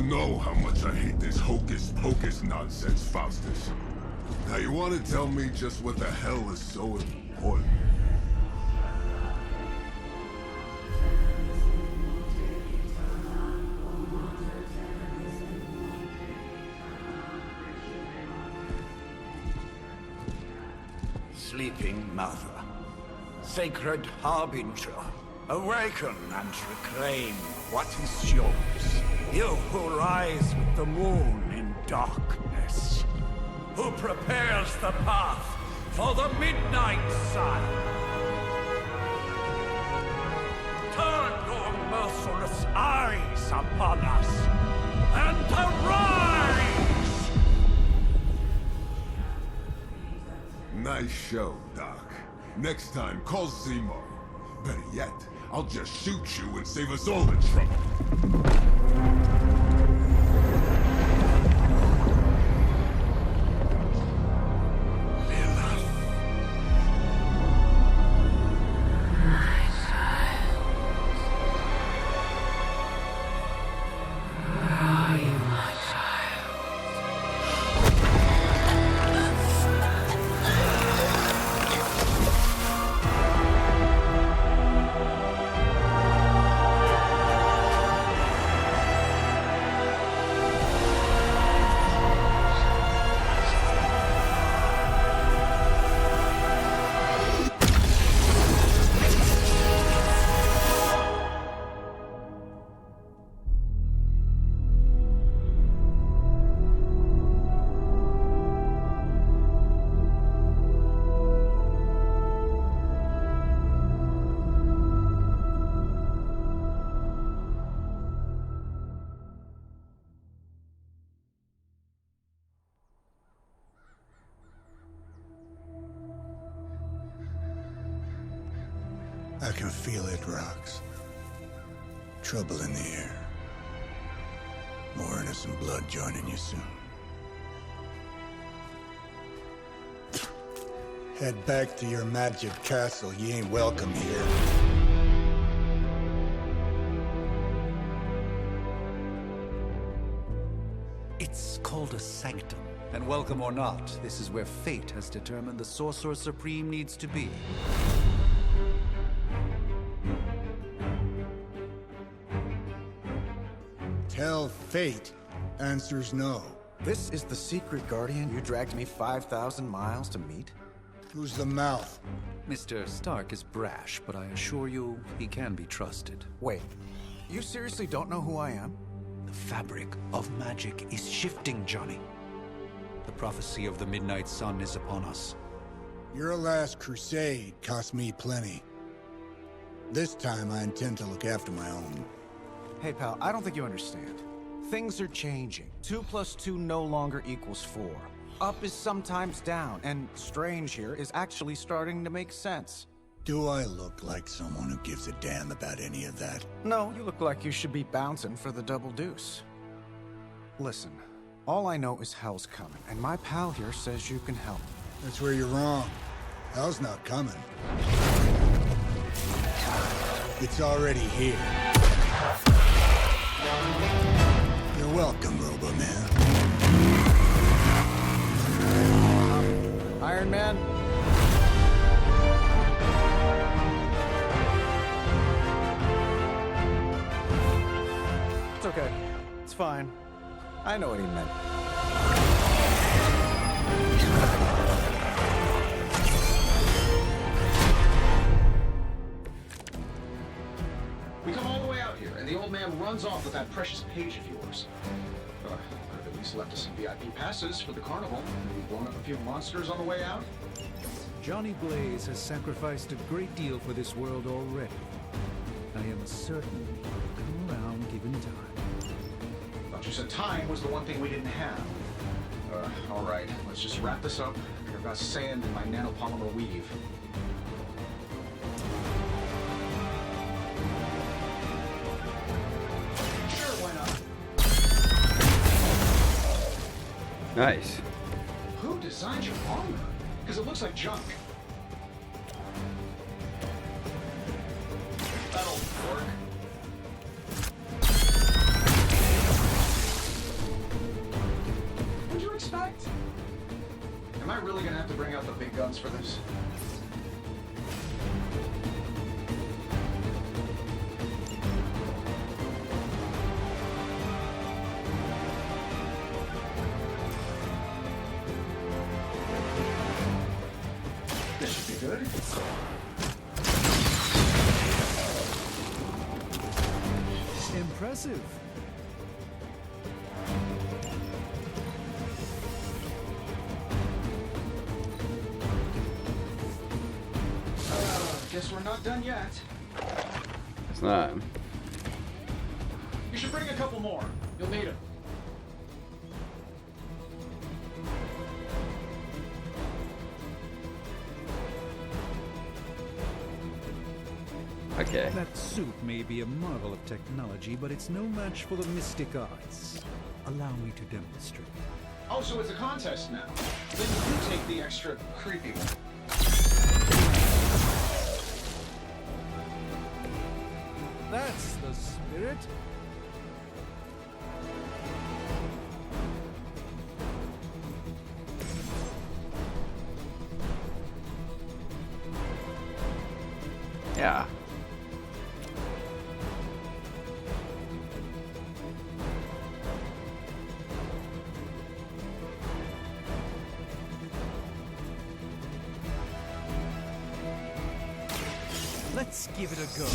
know how much I hate this hocus-pocus nonsense, Faustus. Now you want to tell me just what the hell is so important? Sleeping Mother, sacred harbinger, awaken and reclaim what is yours. You who rise with the moon in darkness, who prepares the path for the midnight sun. Turn your merciless eyes upon us, and arise! Nice show, Doc. Next time, call Seymour. Better yet, I'll just shoot you and save us all the trouble. I can feel it, Rox. Trouble in the air. More innocent blood joining you soon. Head back to your magic castle. You ain't welcome here. It's called a sanctum. And welcome or not, this is where fate has determined the Sorcerer Supreme needs to be. Tell fate. Answers no. This is the secret guardian you dragged me 5,000 miles to meet? Who's the mouth? Mr. Stark is brash, but I assure you, he can be trusted. Wait, you seriously don't know who I am? The fabric of magic is shifting, Johnny. The prophecy of the Midnight Sun is upon us. Your last crusade cost me plenty. This time I intend to look after my own. Hey pal, I don't think you understand. Things are changing. 2 + 2 no longer equals 4. Up is sometimes down, and strange here is actually starting to make sense. Do I look like someone who gives a damn about any of that? No, you look like you should be bouncing for the double deuce. Listen, all I know is hell's coming, and my pal here says you can help. That's where you're wrong. Hell's not coming. It's already here. You're welcome, Robo-Man. Iron Man? It's okay. It's fine. I know what he meant. We come all the way out here, and the old man runs off with that precious page of yours. Could have at least left us some VIP passes for the carnival. Maybe blown up a few monsters on the way out. Johnny Blaze has sacrificed a great deal for this world already. I am certain he will come around given time. Thought you said time was the one thing we didn't have. All right, let's just wrap this up. I've got sand in my nanopolymer weave. Sure, why not? Nice. Who designed your armor? Because it looks like junk. That'll work. bring out the big guns for this? This should be good. Impressive. Guess we're not done yet. It's not. You should bring a couple more. You'll need them. Okay. That suit may be a marvel of technology, but it's no match for the mystic arts. Allow me to demonstrate. Oh, so it's a contest now. Then you take the extra creepy one. That's the spirit. Yeah. Let's give it a go.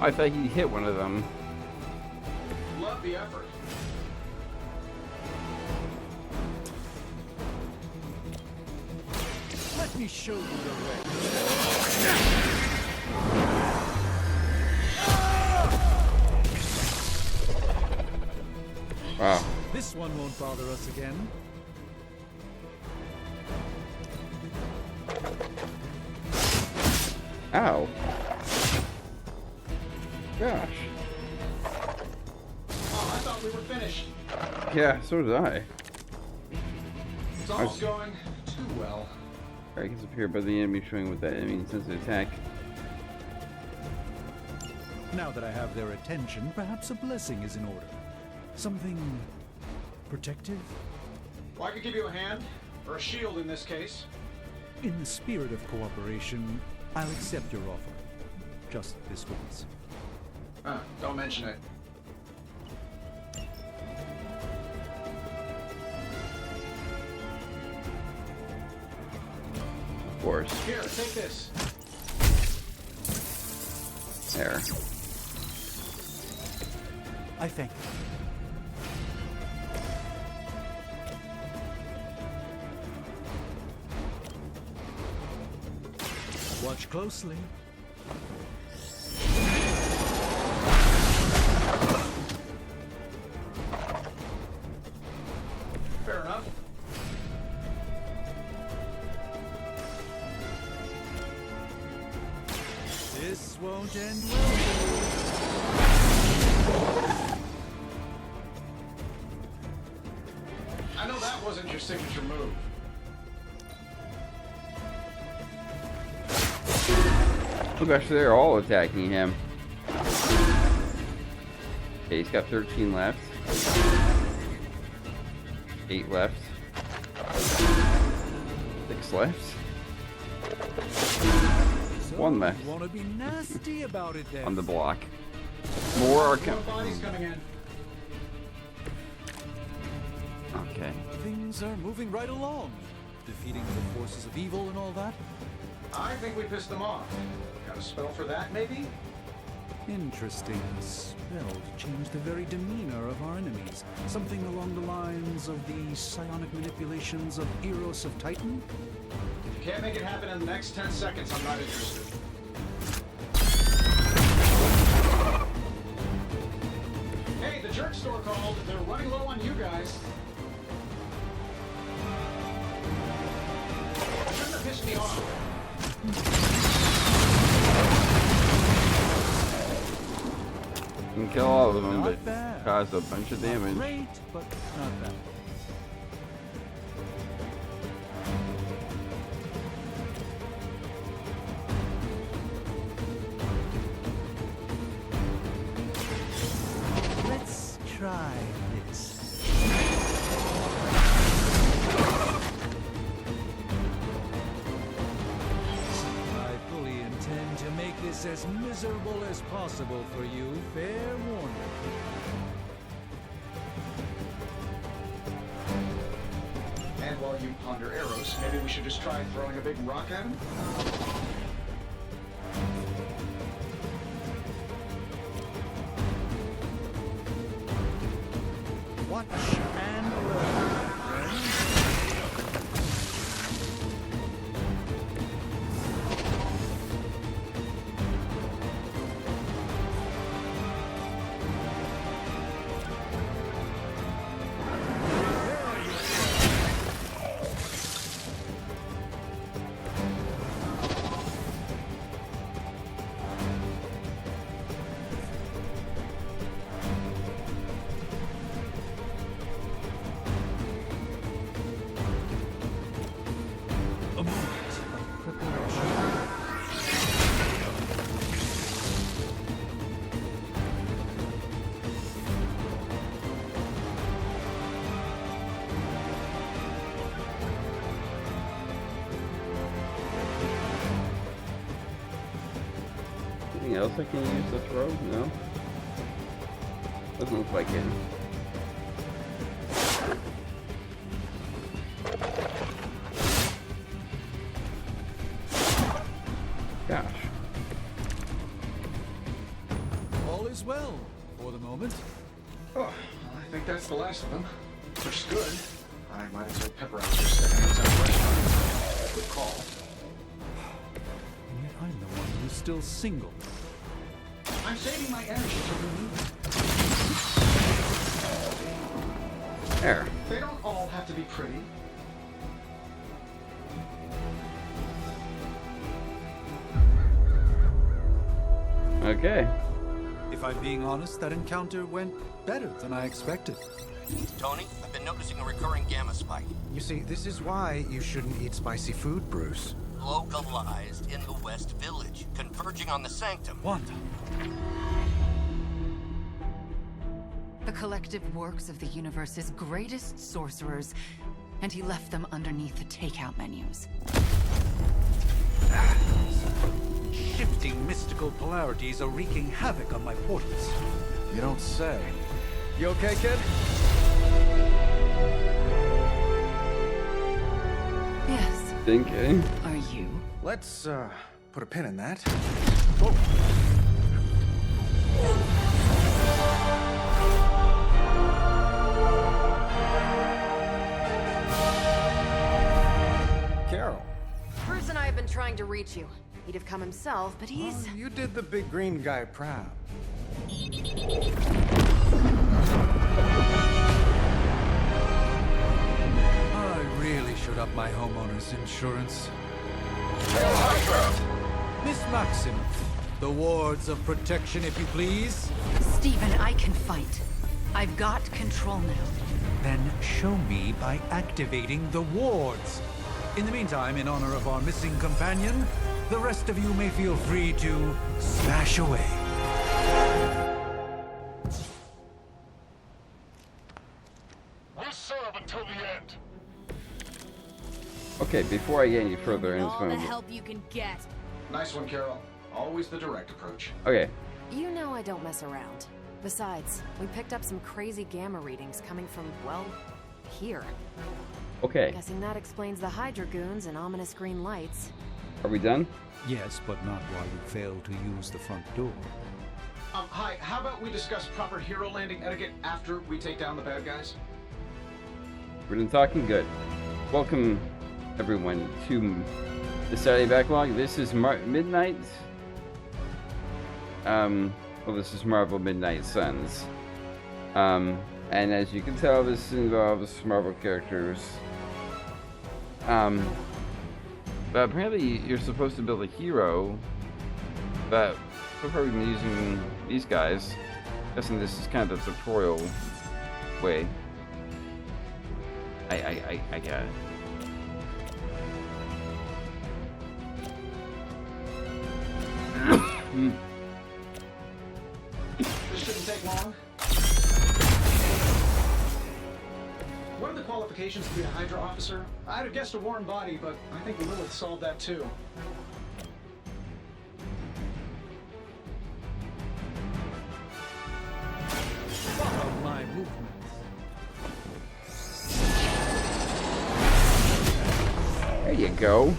I thought he hit one of them. Love the effort. Let me show you the way. Wow. This one won't bother us again. Ow. Gosh. Oh, I thought we were finished. Yeah, so did I. It's almost going too well. Icons appear by the enemy showing with that enemy sensitive attack. Now that I have their attention, perhaps a blessing is in order. Something protective? Well, I could give you a hand, or a shield in this case. In the spirit of cooperation, I'll accept your offer. Just this once. Don't mention it. Of course. Here, take this. There. I thank you. Watch closely. Fair enough. This won't end well. I know that wasn't your signature move. Oh gosh, they're all attacking him. Okay, he's got 13 left. 8 left. 6 left. So 1 left. You want to be nasty about it then? On the block. More are More coming. bodies coming in. Okay. Things are moving right along. Defeating the forces of evil and all that. I think we pissed them off. Got a spell for that, maybe? Interesting. Spell to change the very demeanor of our enemies. Something along the lines of the psionic manipulations of Eros of Titan? If you can't make it happen in the next 10 seconds, I'm not interested. Hey, the jerk store called. They're running low on you guys. Shouldn't have pissed me off. You can kill all of them, Not but bad. cause a bunch of damage. Great, but not bad. Let's try this. is as miserable as possible for you, fair warning. And while you ponder arrows, maybe we should just try throwing a big rock at him? Watch and learn, friends. Anything else I can use to throw? No? Doesn't look like it. Gosh. All is well for the moment. Oh, well, I think that's the last of them. Which is good. I might as well pepper out your second outside the restaurant. Good call. And yet I'm the one who's still single. I'm saving my energy till we need it. There. They don't all have to be pretty. Okay. If I'm being honest, that encounter went better than I expected. Tony, I've been noticing a recurring gamma spike. You see, this is why you shouldn't eat spicy food, Bruce. Localized in the West Village, converging on the Sanctum. Wanda. The collective works of the universe's greatest sorcerers, and he left them underneath the takeout menus. Shifting mystical polarities are wreaking havoc on my portals. You don't say. You okay, kid? Yes. Thinking. Are you? Let's, put a pin in that. Carol. Bruce and I have been trying to reach you. He'd have come himself, but he's... Oh, you did the big green guy proud. I really should up my homeowner's insurance. Miss Maxim, the wards of protection, if you please. Stephen, I can fight. I've got control now. Then show me by activating the wards. In the meantime, in honor of our missing companion, the rest of you may feel free to smash away. We'll serve until the end. Okay, before I get any further in this all the moment. help you can get. Nice one, Carol. Always the direct approach. Okay. You know I don't mess around. Besides, we picked up some crazy gamma readings coming from, well, here. Okay. Guessing that explains the Hydra goons and ominous green lights. Are we done? Yes, but not while you fail to use the front door. Hi, how about we discuss proper hero landing etiquette after we take down the bad guys? We're done talking? Good. Welcome, everyone, to the Saturday Backlog. This is Midnight. Well, this is Marvel Midnight Suns. And as you can tell, this involves Marvel characters. But apparently you're supposed to build a hero, but so far we've been using these guys. Guessing this is kind of the tutorial way. I got it. This shouldn't take long. What are the qualifications to be a Hydra officer? I'd have guessed a warm body, but I think Lilith solved that too. go.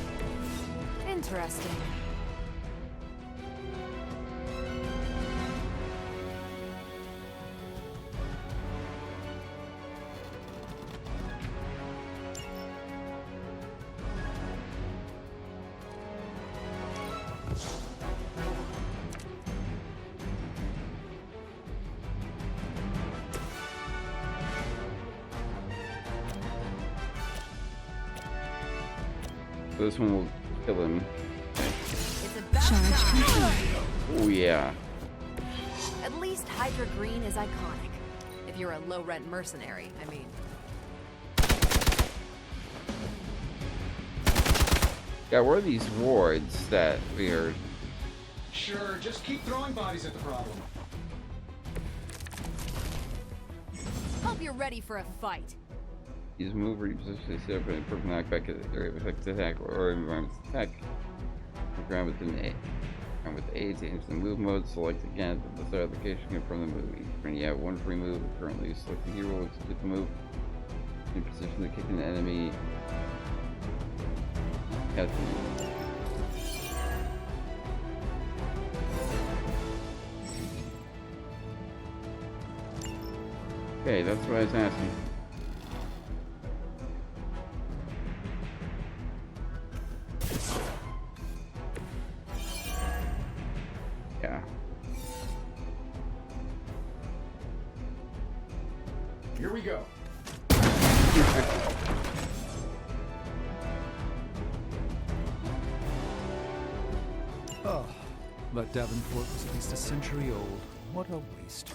Interesting. This one will kill him. It's about time. Oh yeah. At least Hydra Green is iconic. If you're a low-rent mercenary, I mean. Yeah, what are these wards that we are... Sure, just keep throwing bodies at the problem. Hope you're ready for a fight. Use move reposition set up and perfect knockback at the area of effective attack or environment attack. Ground within A. And with A to enter the move mode, select again at the start of the location, confirm the move. When you have one free move, currently select the hero, execute the move. In position to kick an enemy. Okay, that's what I was asking. Yeah. Here we go. Oh, but Davenport was at least a century old. What a waste.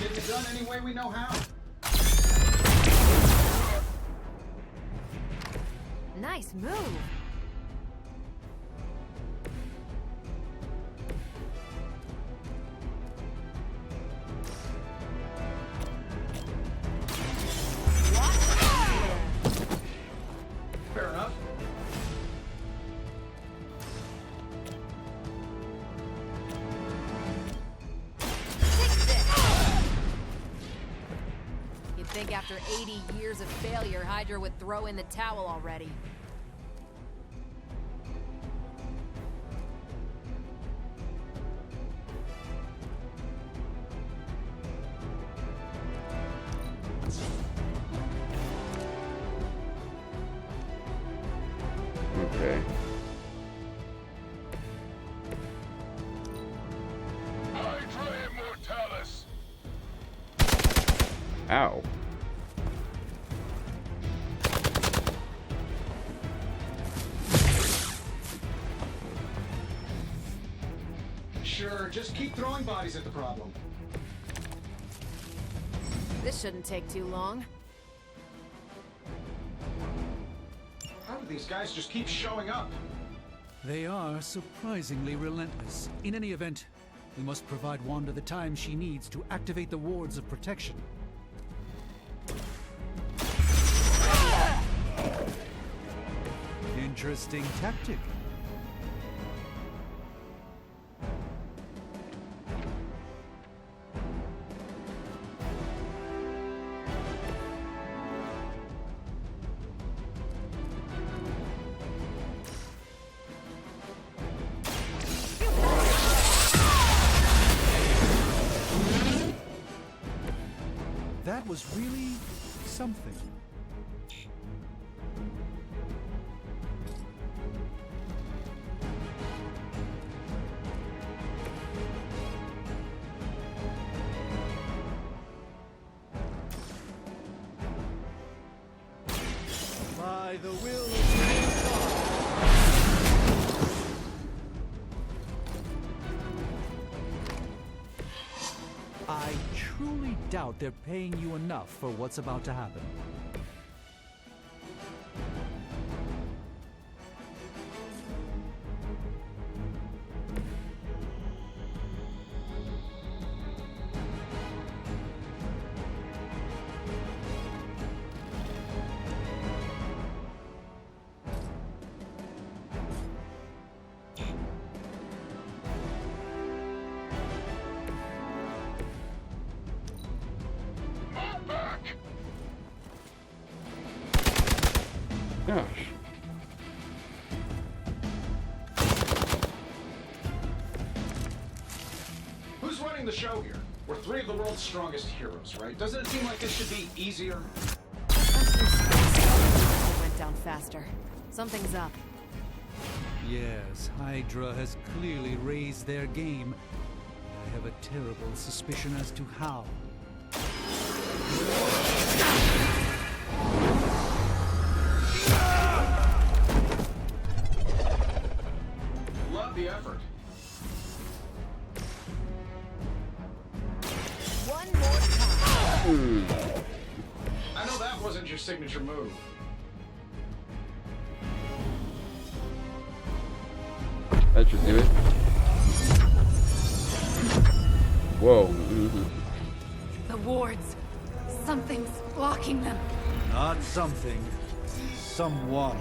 Get it done any way we know how. Nice move. Fair enough. You'd think after 80 years of failure, Hydra would throw in the towel already. Okay. Hydra Immortalis! Ow. Sure, just keep throwing bodies at the problem. This shouldn't take too long. How do these guys just keep showing up? They are surprisingly relentless. In any event, we must provide Wanda the time she needs to activate the wards of protection. Interesting tactic. That was really something. By the will of God. I truly doubt they're paying you enough for what's about to happen. Gosh. Who's running the show here? We're three of the world's strongest heroes, right? Doesn't it seem like this should be easier? It went down faster. Something's up. Yes, Hydra has clearly raised their game. I have a terrible suspicion as to how. Love the effort. One more time. I know that wasn't your signature move. That should do it. Whoa. The wards. Something's blocking them. Not something. Someone.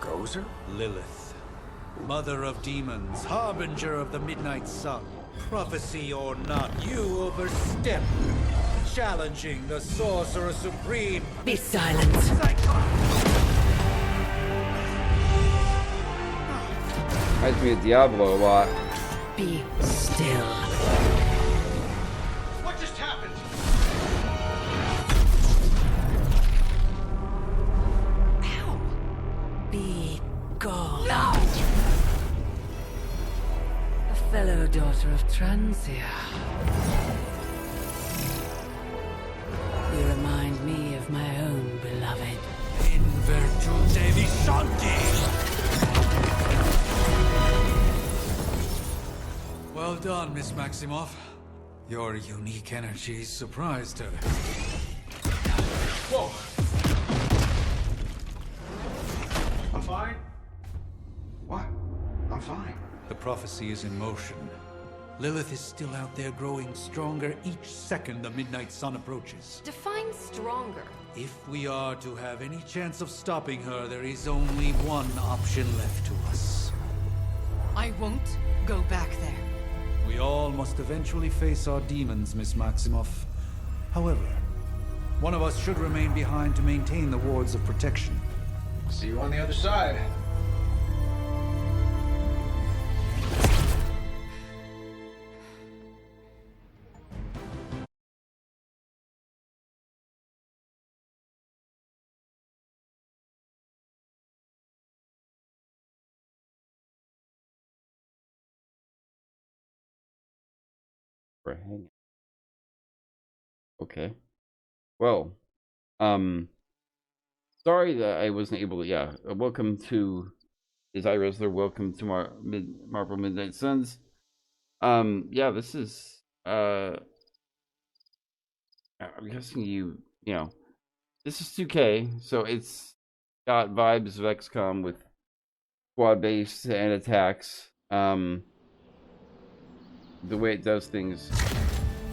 Gozer? Lilith. Mother of demons, harbinger of the midnight sun. Prophecy or not, you overstep. Challenging the Sorcerer Supreme. Be silent. Reminds me of Diablo a lot. Be still. What just happened? Ow. Be gone. No! A fellow daughter of Transia. You remind me of my own beloved. In virtute vishanti. Well done, Miss Maximoff. Your unique energy surprised her. Whoa. I'm fine. What? I'm fine. The prophecy is in motion. Lilith is still out there growing stronger each second the midnight sun approaches. Define stronger. If we are to have any chance of stopping her, there is only one option left to us. I won't go back there. We all must eventually face our demons, Miss Maximoff. However, one of us should remain behind to maintain the wards of protection. See you on the other side. We're hanging. Okay. Well, sorry that I wasn't able to, yeah. Welcome to, is I Wrestler, welcome to Marvel Midnight Suns. Yeah, this is, I'm guessing you know, this is 2K, so it's got vibes of XCOM with squad-based and attacks. The way it does things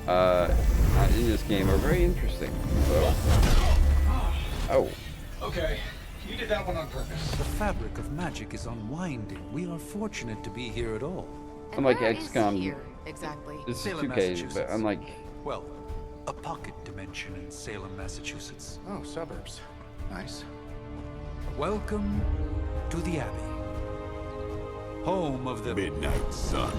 in this game are very interesting. So. Oh. Okay, you did that one on purpose. The fabric of magic is unwinding. We are fortunate to be here at all. Unlike Where XCOM, is here, exactly? this is Salem, 2K, but Massachusetts. unlike... Well, a pocket dimension in Salem, Massachusetts. Oh, suburbs. Nice. Welcome to the Abbey. Home of the Midnight Sun.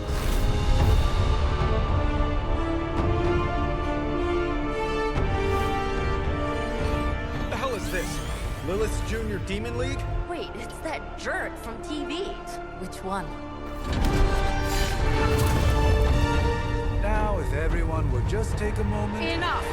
What the hell is this? Lilith's Junior Demon League? Wait, it's that jerk from TV. Which one? Now, if everyone would just take a moment... Enough!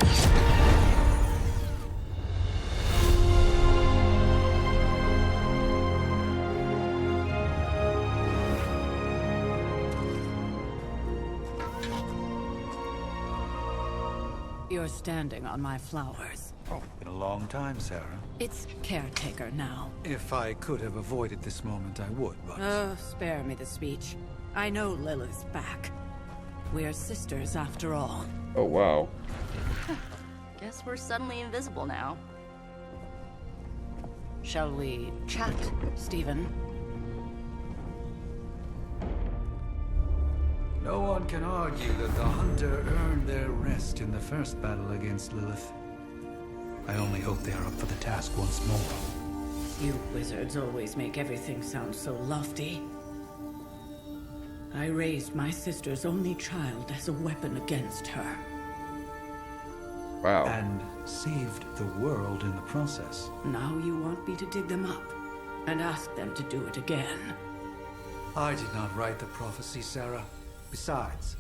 You're standing on my flowers. Oh, been a long time, Sarah. It's caretaker now. If I could have avoided this moment, I would, but... Oh, spare me the speech. I know Lilith's back. We're sisters after all. Oh, wow. Guess we're suddenly invisible now. Shall we chat, Stephen? No one can argue that the Hunter earned their rest in the first battle against Lilith. I only hope they are up for the task once more. You wizards always make everything sound so lofty. I raised my sister's only child as a weapon against her. Wow. And saved the world in the process. Now you want me to dig them up and ask them to do it again. I did not write the prophecy, Sarah. Besides,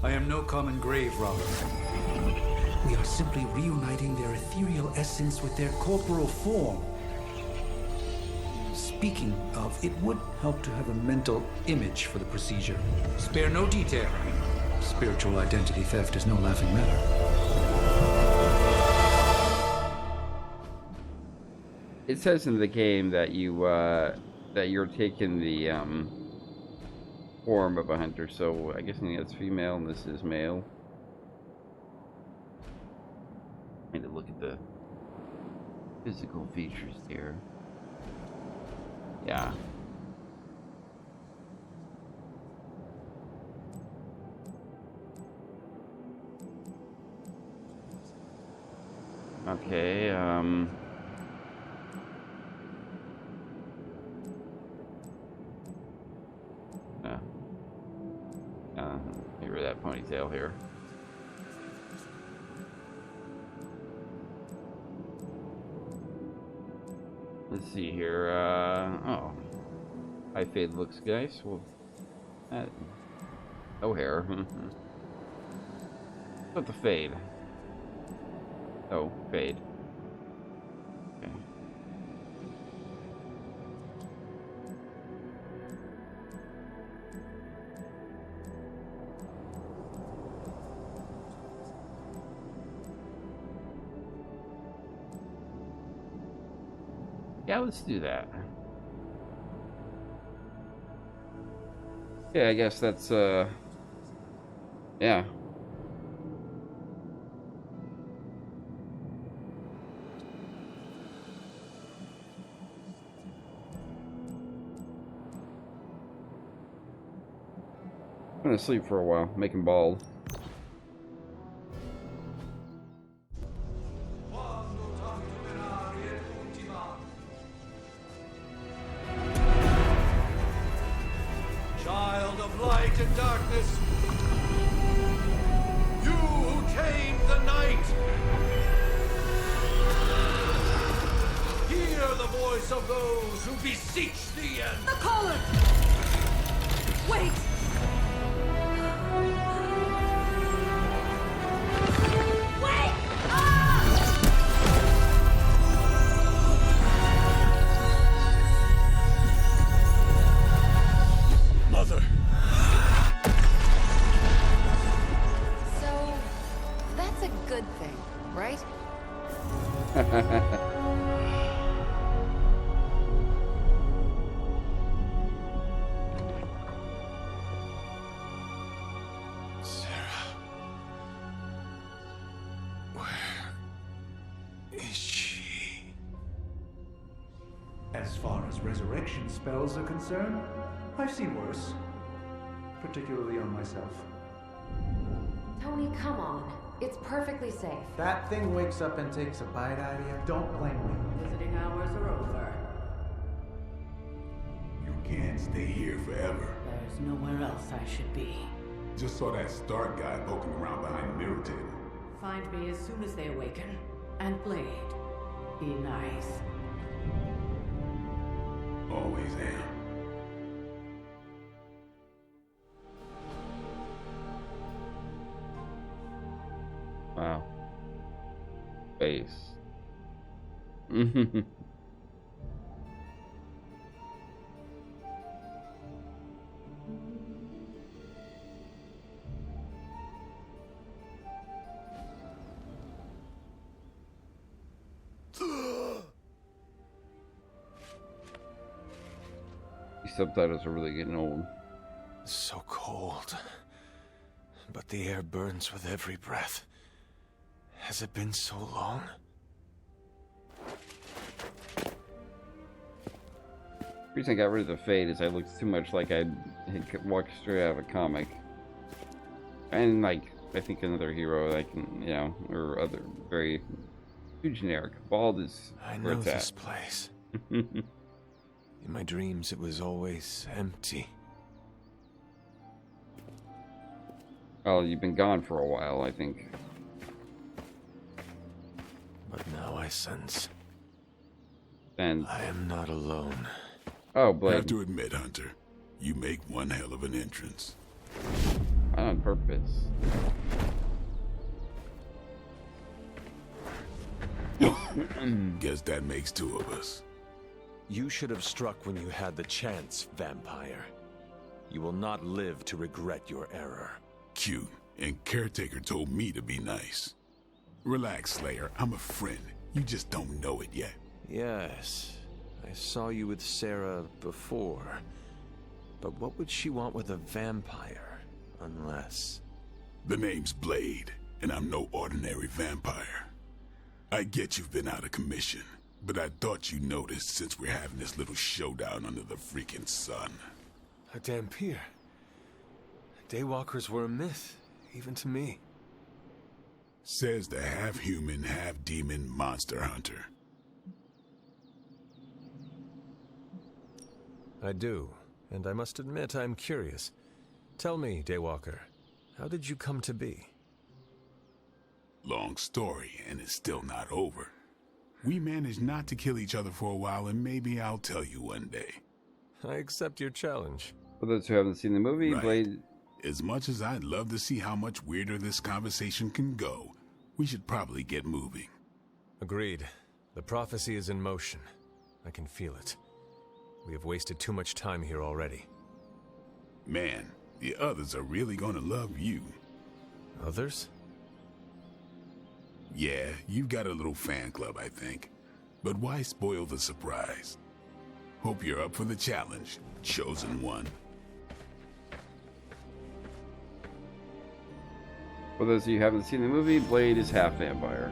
I am no common grave robber. We are simply reuniting their ethereal essence with their corporal form. Speaking of, it would help to have a mental image for the procedure. Spare no detail. Spiritual identity theft is no laughing matter. It says in the game that you're taking the form of a hunter, so I guess that's female and this is male. I need to look at the physical features here. Yeah. Okay, get rid of that ponytail here. Let's see here, oh. High fade looks nice. Well, no hair. But the fade. Oh, fade. Okay. Yeah, let's do that. Yeah, I guess that's, yeah. I'm gonna sleep for a while, make him bald. Child of light and darkness, you who tame the night, hear the voice of those who beseech the end. The caller! Wait! Wait! Mother! So, that's a good thing, right? Sarah. Where is she? As far as resurrection spells are concerned, I've seen worse. Particularly on myself. Tony, come on. It's perfectly safe. That thing wakes up and takes a bite out of you. Don't blame me. Visiting hours are over. You can't stay here forever. There's nowhere else I should be. Just saw that Stark guy poking around behind the mirror table. Find me as soon as they awaken. And Blade, be nice. Always am. Wow. Face. These subtitles are really getting old. So cold. But the air burns with every breath. Has it been so long? The reason I got rid of the fade is I looked too much like I had walked straight out of a comic. And like, I think another hero I can, you know, or other very too generic. Bald is I where know it's at. this place. In my dreams, it was always empty. Well, you've been gone for a while, I think. But now I sense. And I am not alone. oh, Blade. I have to admit, Hunter, you make one hell of an entrance. Not on purpose. Guess that makes two of us. You should have struck when you had the chance, vampire. You will not live to regret your error. Cute, and Caretaker told me to be nice. Relax, Slayer, I'm a friend. You just don't know it yet. Yes, I saw you with Sarah before. But what would she want with a vampire, unless... The name's Blade, and I'm no ordinary vampire. I get you've been out of commission, but I thought you noticed since we're having this little showdown under the freaking sun. A Dampier. Daywalkers were a myth, even to me. Says the half-human, half-demon monster hunter. I do, and I must admit I'm curious. Tell me, Daywalker, how did you come to be? Long story, and it's still not over. We managed not to kill each other for a while, and maybe I'll tell you one day. I accept your challenge. For those who haven't seen the movie, Right. Blade... As much as I'd love to see how much weirder this conversation can go, we should probably get moving. Agreed. The prophecy is in motion. I can feel it. We have wasted too much time here already. Man, the others are really gonna love you. Others? Yeah, you've got a little fan club, I think. But why spoil the surprise? Hope you're up for the challenge, chosen one. For those of you who haven't seen the movie, Blade is half vampire.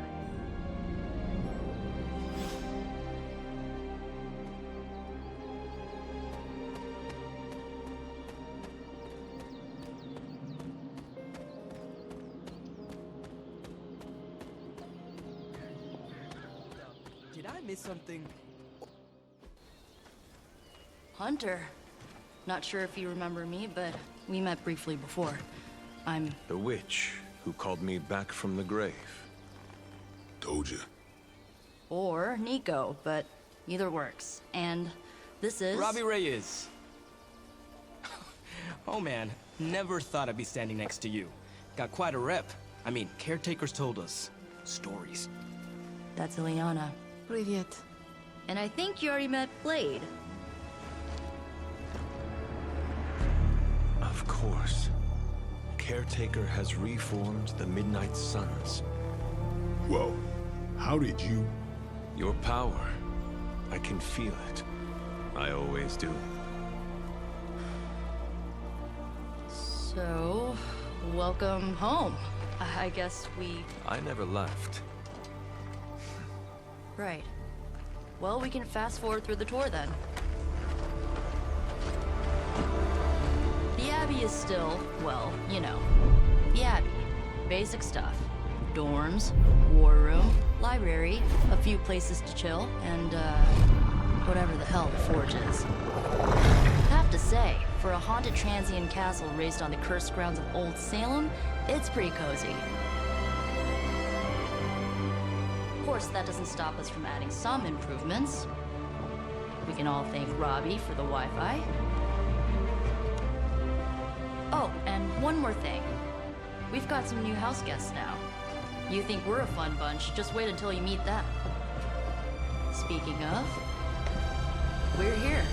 Did I miss something? Hunter. Not sure if you remember me, but we met briefly before. I'm... The witch who called me back from the grave. Told you. Or Nico, but either works. And this is... Robbie Reyes. Oh man, never thought I'd be standing next to you. Got quite a rep. I mean, caretakers told us stories. That's Ileana. Привет. And I think you already met Blade. Of course. Caretaker has reformed the Midnight Suns. Whoa, how did you... Your power. I can feel it. I always do. So, welcome home. I guess we... I never left. Right. Well, we can fast forward through the tour then. The Abbey is still, well, you know, the Abbey. Basic stuff. Dorms, war room, library, a few places to chill, and, whatever the hell the Forge is. Have to say, for a haunted transient castle raised on the cursed grounds of Old Salem, it's pretty cozy. Of course, that doesn't stop us from adding some improvements. We can all thank Robbie for the Wi-Fi. Oh, and one more thing. We've got some new house guests now. You think we're a fun bunch, just wait until you meet them. Speaking of, we're here.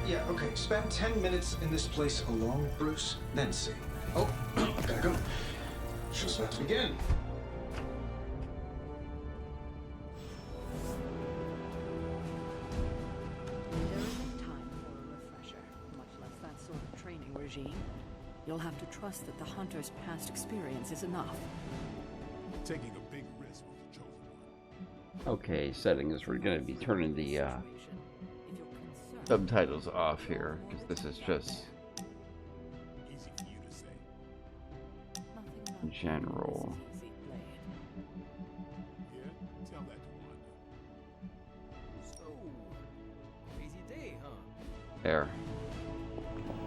Yeah, okay. Spend 10 minutes in this place alone, Bruce, then see. Oh, gotta go. Show's about to begin. There isn't time for a refresher, much less that sort of training regime. You'll have to trust that the Hunter's past experience is enough. Taking a big risk with the chosen one. Okay, settings. We're going to be turning the subtitles off here because this is just general. There.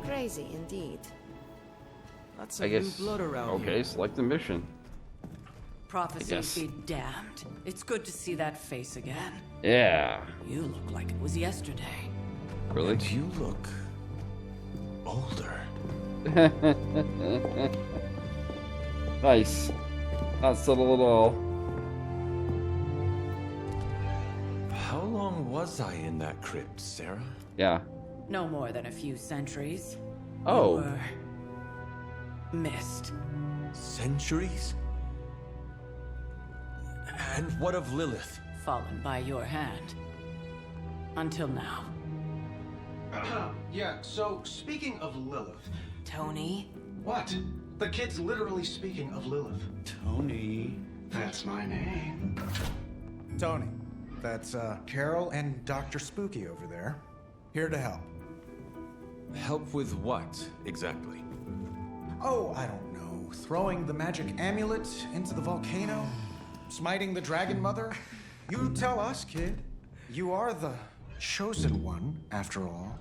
Crazy indeed. Lots I of guess. new blood around Okay, here. select the mission. Prophecies be damned. It's good to see that face again. Yeah. You look like it was yesterday. Really? And you look older. Nice. Not subtle at all. How long was I in that crypt, Sarah? Yeah. No more than a few centuries. Oh. You were missed. Centuries? And what of Lilith? Fallen by your hand. Until now. Yeah, so speaking of Lilith. Tony? What? The kid's literally speaking of Lilith. Tony. That's my name. Tony. That's Carol and Dr. Spooky over there. Here to help. Help with what, exactly? Oh, I don't know. Throwing the magic amulet into the volcano? Smiting the dragon mother? You tell us, kid. You are the chosen one, after all.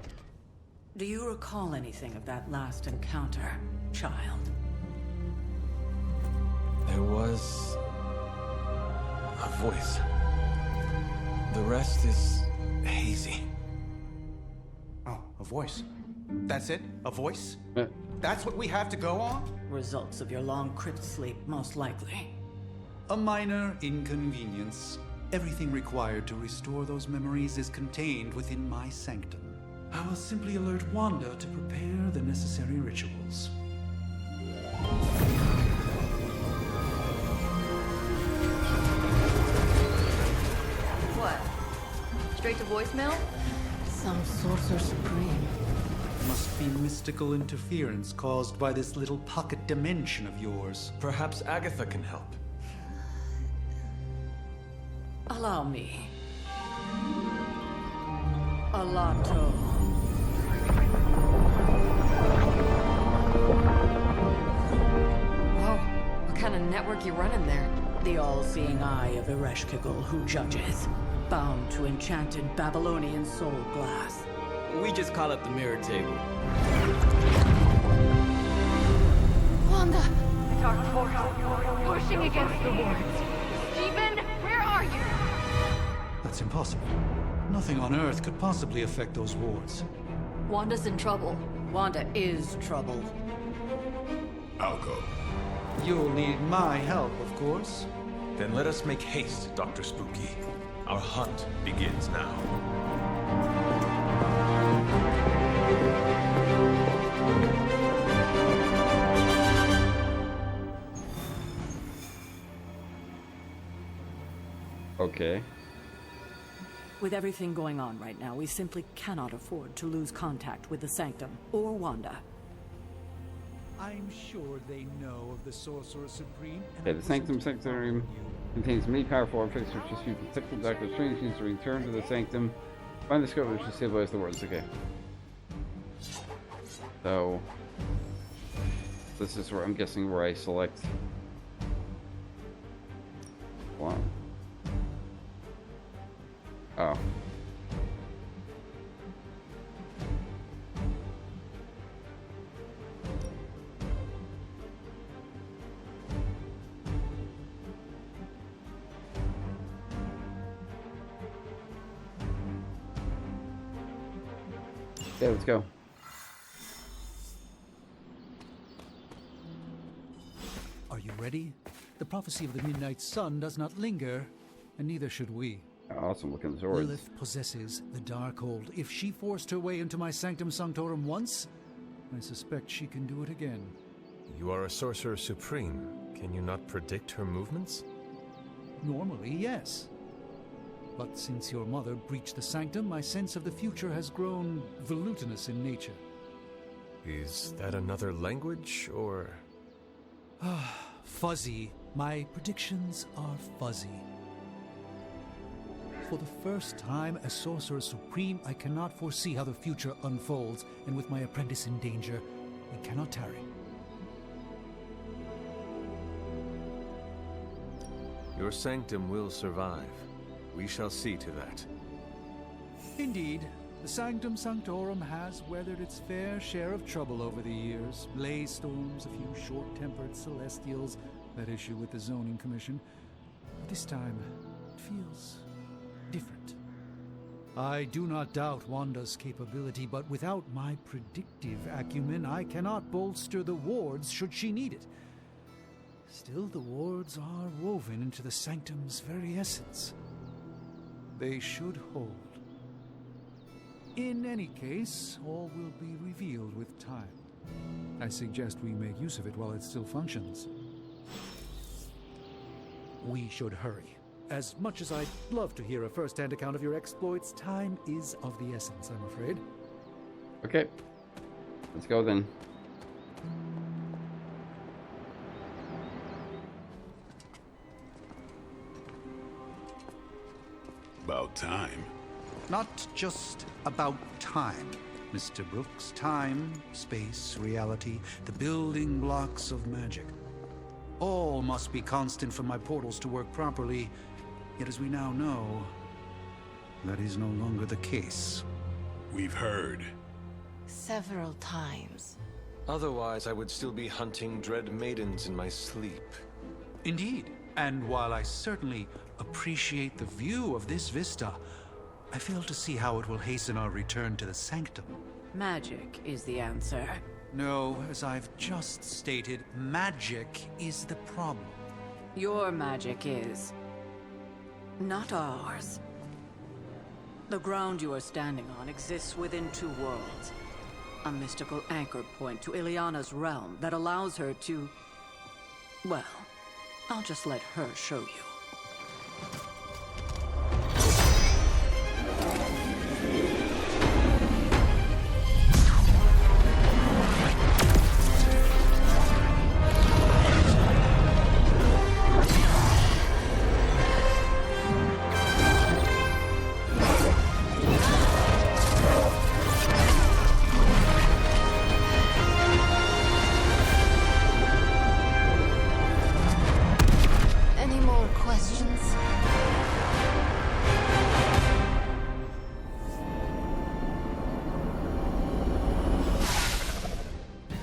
Do you recall anything of that last encounter, child? There was a voice. The rest is hazy. Oh, a voice. That's it? A voice? That's what we have to go on? Results of your long crypt sleep, most likely. A minor inconvenience. Everything required to restore those memories is contained within my sanctum. I will simply alert Wanda to prepare the necessary rituals. What? Straight to voicemail? Some sorcerer supreme. Must be mystical interference caused by this little pocket dimension of yours. Perhaps Agatha can help. Allow me. Alato. Whoa, what kind of network you running there? The all-seeing eye of Ereshkigal who judges, bound to enchanted Babylonian soul glass. We just call it the mirror table. Wanda! The dark force pushing against the wards. Stephen, where are you? That's impossible. Nothing on Earth could possibly affect those wards. Wanda's in trouble. Wanda is troubled. I'll go. You'll need my help, of course. Then let us make haste, Dr. Spooky. Our hunt begins now. Okay. With everything going on right now, we simply cannot afford to lose contact with the Sanctum or Wanda. I'm sure they know of the Sorcerer Supreme. Okay, the Sanctum Sanctuary contains many powerful artifacts which just use the Sanctum. Dr. Strange needs to return to the Sanctum. Find the scope which will stabilize the words. Okay. So this is where I'm guessing where I select one. Oh. Okay, let's go. Are you ready? The prophecy of the Midnight Sun does not linger, and neither should we. Awesome looking swords. Lilith possesses the Darkhold. If she forced her way into my Sanctum Sanctorum once, I suspect she can do it again. You are a Sorcerer Supreme. Can you not predict her movements? Normally, yes. But since your mother breached the Sanctum, my sense of the future has grown volutinous in nature. Is that another language, or...? Fuzzy. My predictions are fuzzy. For the first time as Sorcerer Supreme, I cannot foresee how the future unfolds, and with my apprentice in danger, we cannot tarry. Your sanctum will survive. We shall see to that. Indeed, the Sanctum Sanctorum has weathered its fair share of trouble over the years. Blaze storms, a few short-tempered celestials that issue with the Zoning Commission. But this time, it feels different. I do not doubt Wanda's capability, but without my predictive acumen, I cannot bolster the wards should she need it. Still, the wards are woven into the Sanctum's very essence. They should hold. In any case, all will be revealed with time. I suggest we make use of it while it still functions. We should hurry. As much as I'd love to hear a first-hand account of your exploits, time is of the essence, I'm afraid. Okay. Let's go then. About time. Not just about time, Mr. Brooks. Time, space, reality, the building blocks of magic. All must be constant for my portals to work properly, yet as we now know, that is no longer the case. We've heard. Several times. Otherwise, I would still be hunting dread maidens in my sleep. Indeed, and while I certainly appreciate the view of this vista, I fail to see how it will hasten our return to the Sanctum. Magic is the answer. No, as I've just stated, magic is the problem. Your magic is not ours. The ground you are standing on exists within two worlds. A mystical anchor point to Ileana's realm that allows her to... Well, I'll just let her show you.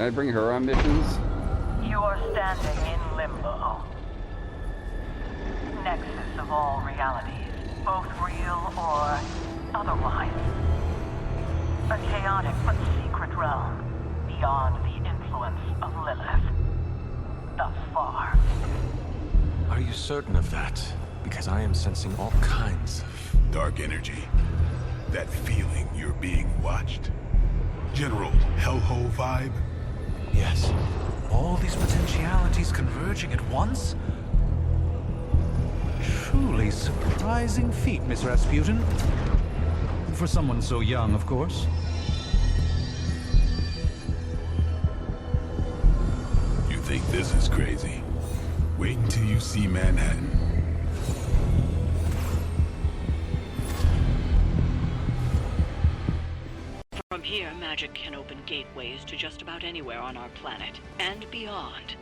Can I bring her on missions? You are standing in limbo. Nexus of all realities, both real or otherwise. A chaotic but secret realm, beyond the influence of Lilith. Thus far. Are you certain of that? Because I am sensing all kinds of... dark energy. That feeling you're being watched. General hellhole vibe. Yes. All these potentialities converging at once? Truly surprising feat, Miss Rasputin. For someone so young, of course. You think this is crazy? Wait until you see Manhattan. From here, magic can open gateways to just about anywhere on our planet, and beyond.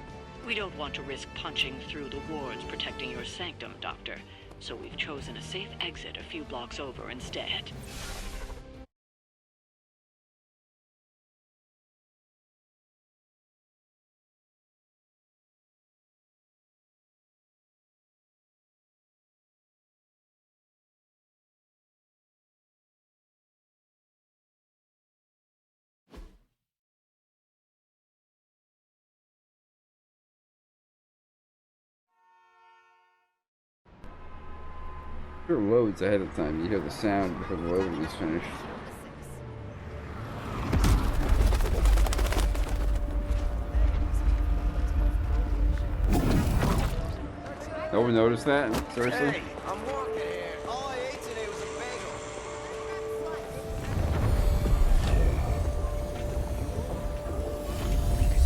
We don't want to risk punching through the wards protecting your sanctum, Doctor, so we've chosen a safe exit a few blocks over instead. It loads ahead of time. You hear the sound before the loading is finished. No one noticed that? Seriously? Hey, I'm walking here. All I ate today was a bagel.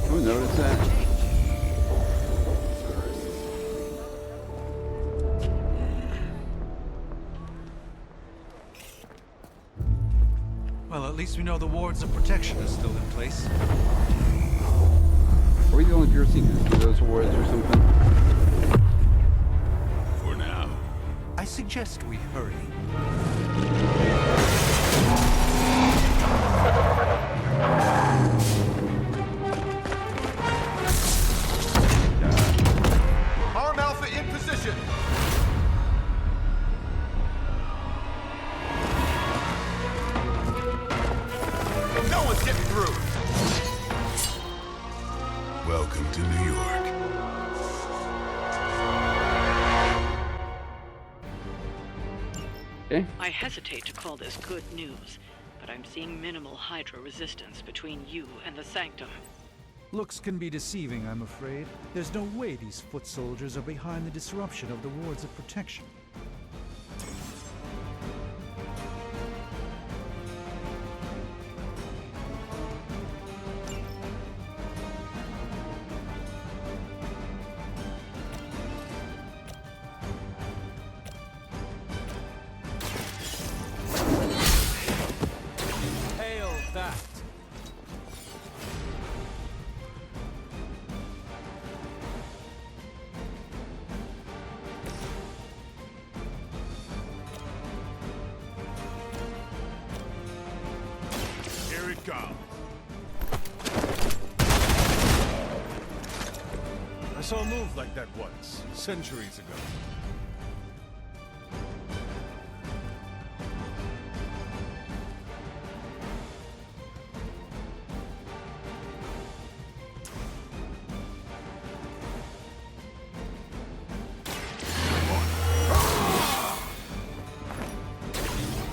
Who noticed that? Well, at least we know the wards of protection are still in place. Are we the only people seeing those awards or something? For now. I suggest we hurry. Arm Alpha in position. No one's getting through. Welcome to New York. Okay. I hesitate to call this good news, but I'm seeing minimal Hydra resistance between you and the Sanctum. Looks can be deceiving, I'm afraid. There's no way these foot soldiers are behind the disruption of the wards of protection. Hail that! Here it comes. I saw a move like that once, centuries ago.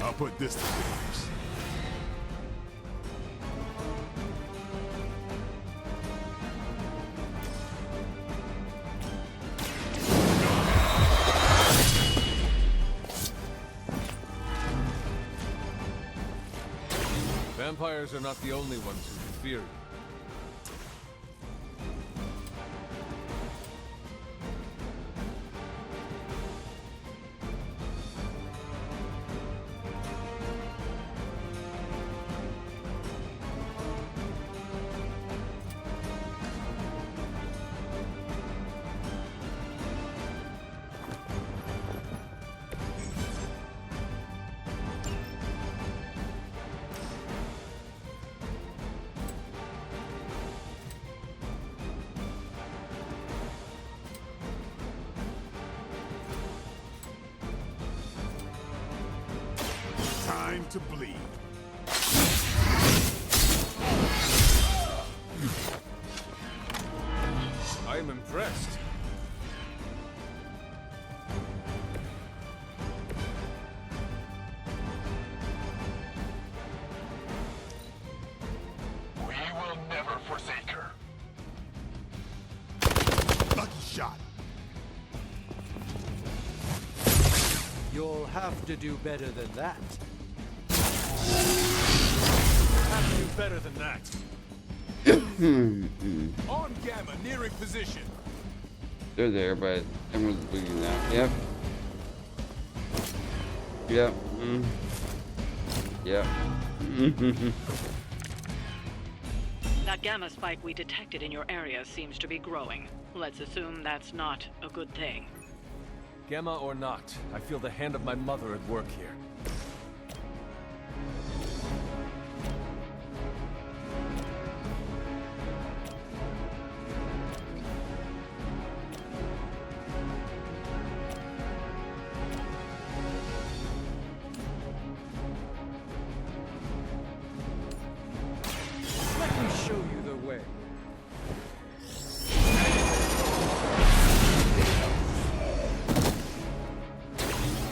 I'll put this to good use. Vampires are not the only ones who fear you. Time to bleed. I am impressed. We will never forsake her. Lucky shot. You'll have to do better than that. Have to do better than that. On Gamma, nearing position. They're there, but everyone's bleeding now. Yep. Yep. Yep. That gamma spike we detected in your area seems to be growing. Let's assume that's not a good thing. Gamma or not, I feel the hand of my mother at work here. Let me show you the way.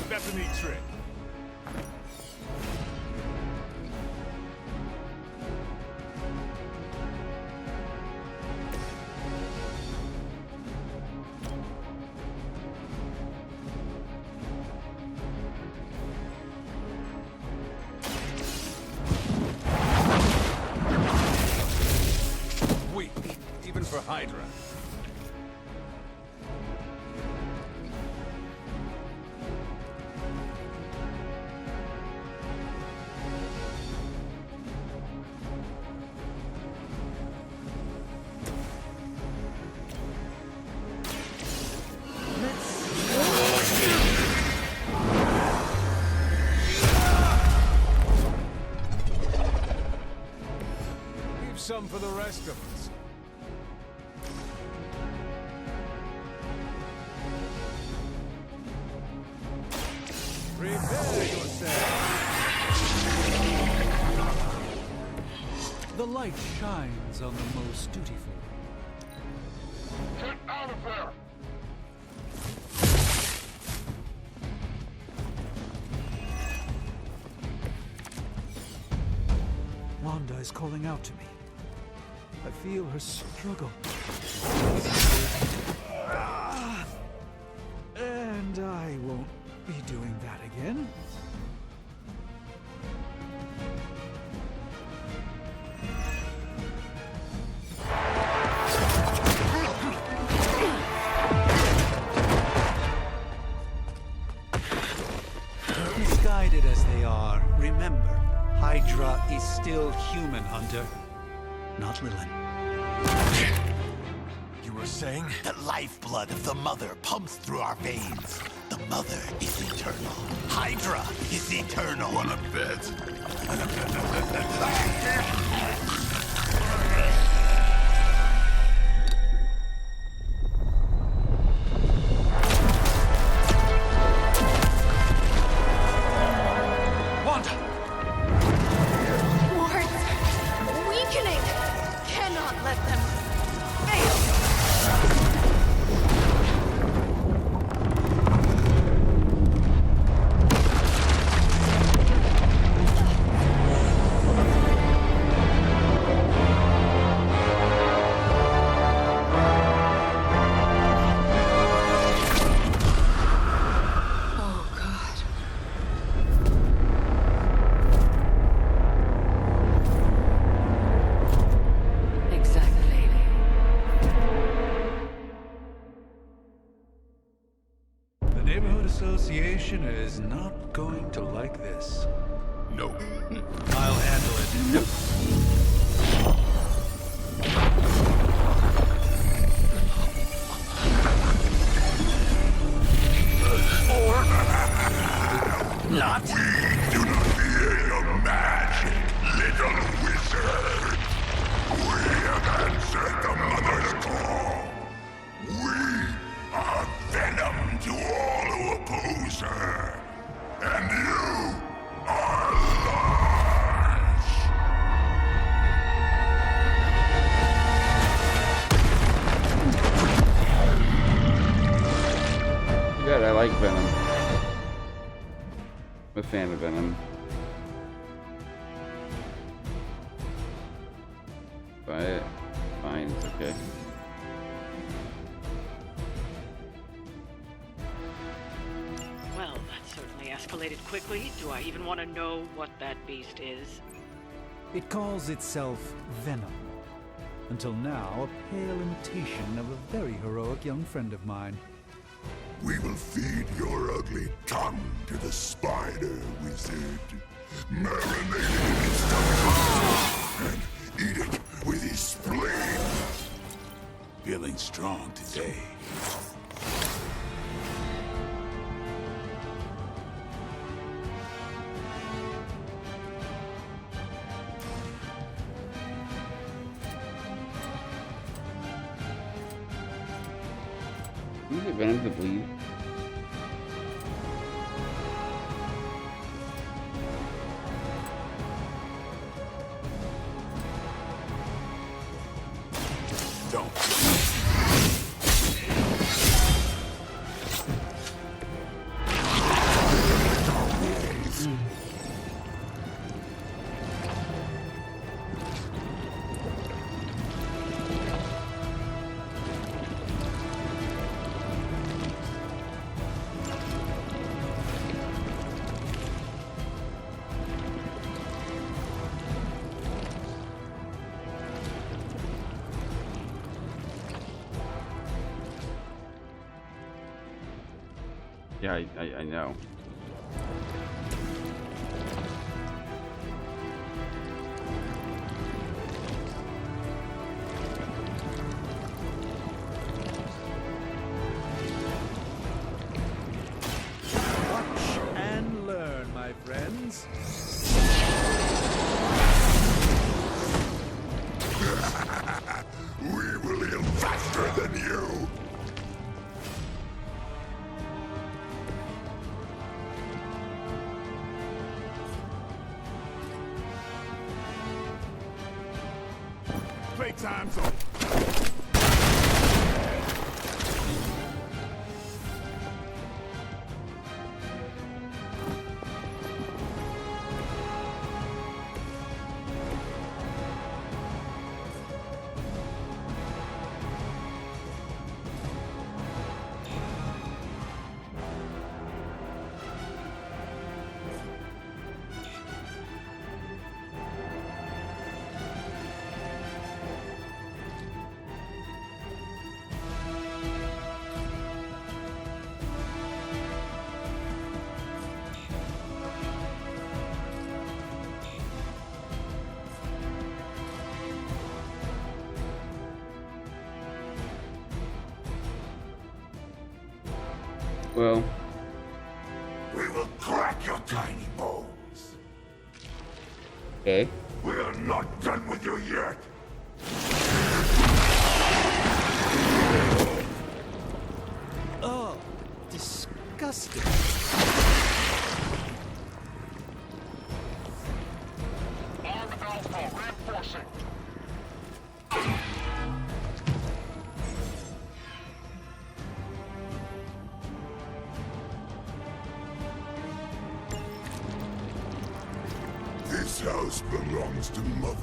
That's a neat trick. Weak, even for Hydra. some for the rest of us. Prepare yourself. The light shines on the most dutiful. Get out of there! Wanda is calling out to me. I feel her struggle. And I won't be doing that again. Misguided as they are, remember, Hydra is still human, Hunter. Not Lilin. You were saying? The lifeblood of the Mother pumps through our veins. The Mother is eternal. Hydra is eternal. Wanna bet? Association is not going to like this. No. I'll handle it. Not. We do not fear your magic, little wizard. We have answered the Mother's call. We are Venom to all who oppose her. And you are lost. Good, I like Venom. I'm a fan of Venom. Buy it. Fine, it's okay. Well, that certainly escalated quickly. Do I even want to know what that beast is? It calls itself Venom. Until now, a pale imitation of a very heroic young friend of mine. We will feed your ugly tongue to the spider wizard, marinated in his stomach, and eat it with his spleen. Feeling strong today. Use it Venom to bleed. Don't. Yeah, I know. Watch and learn, my friends. Playtime's over. Well, We will crack your tiny bones. okay. We are not done with you yet. Oh, disgusting. Arm Alpha reinforcing. This house belongs to Mother,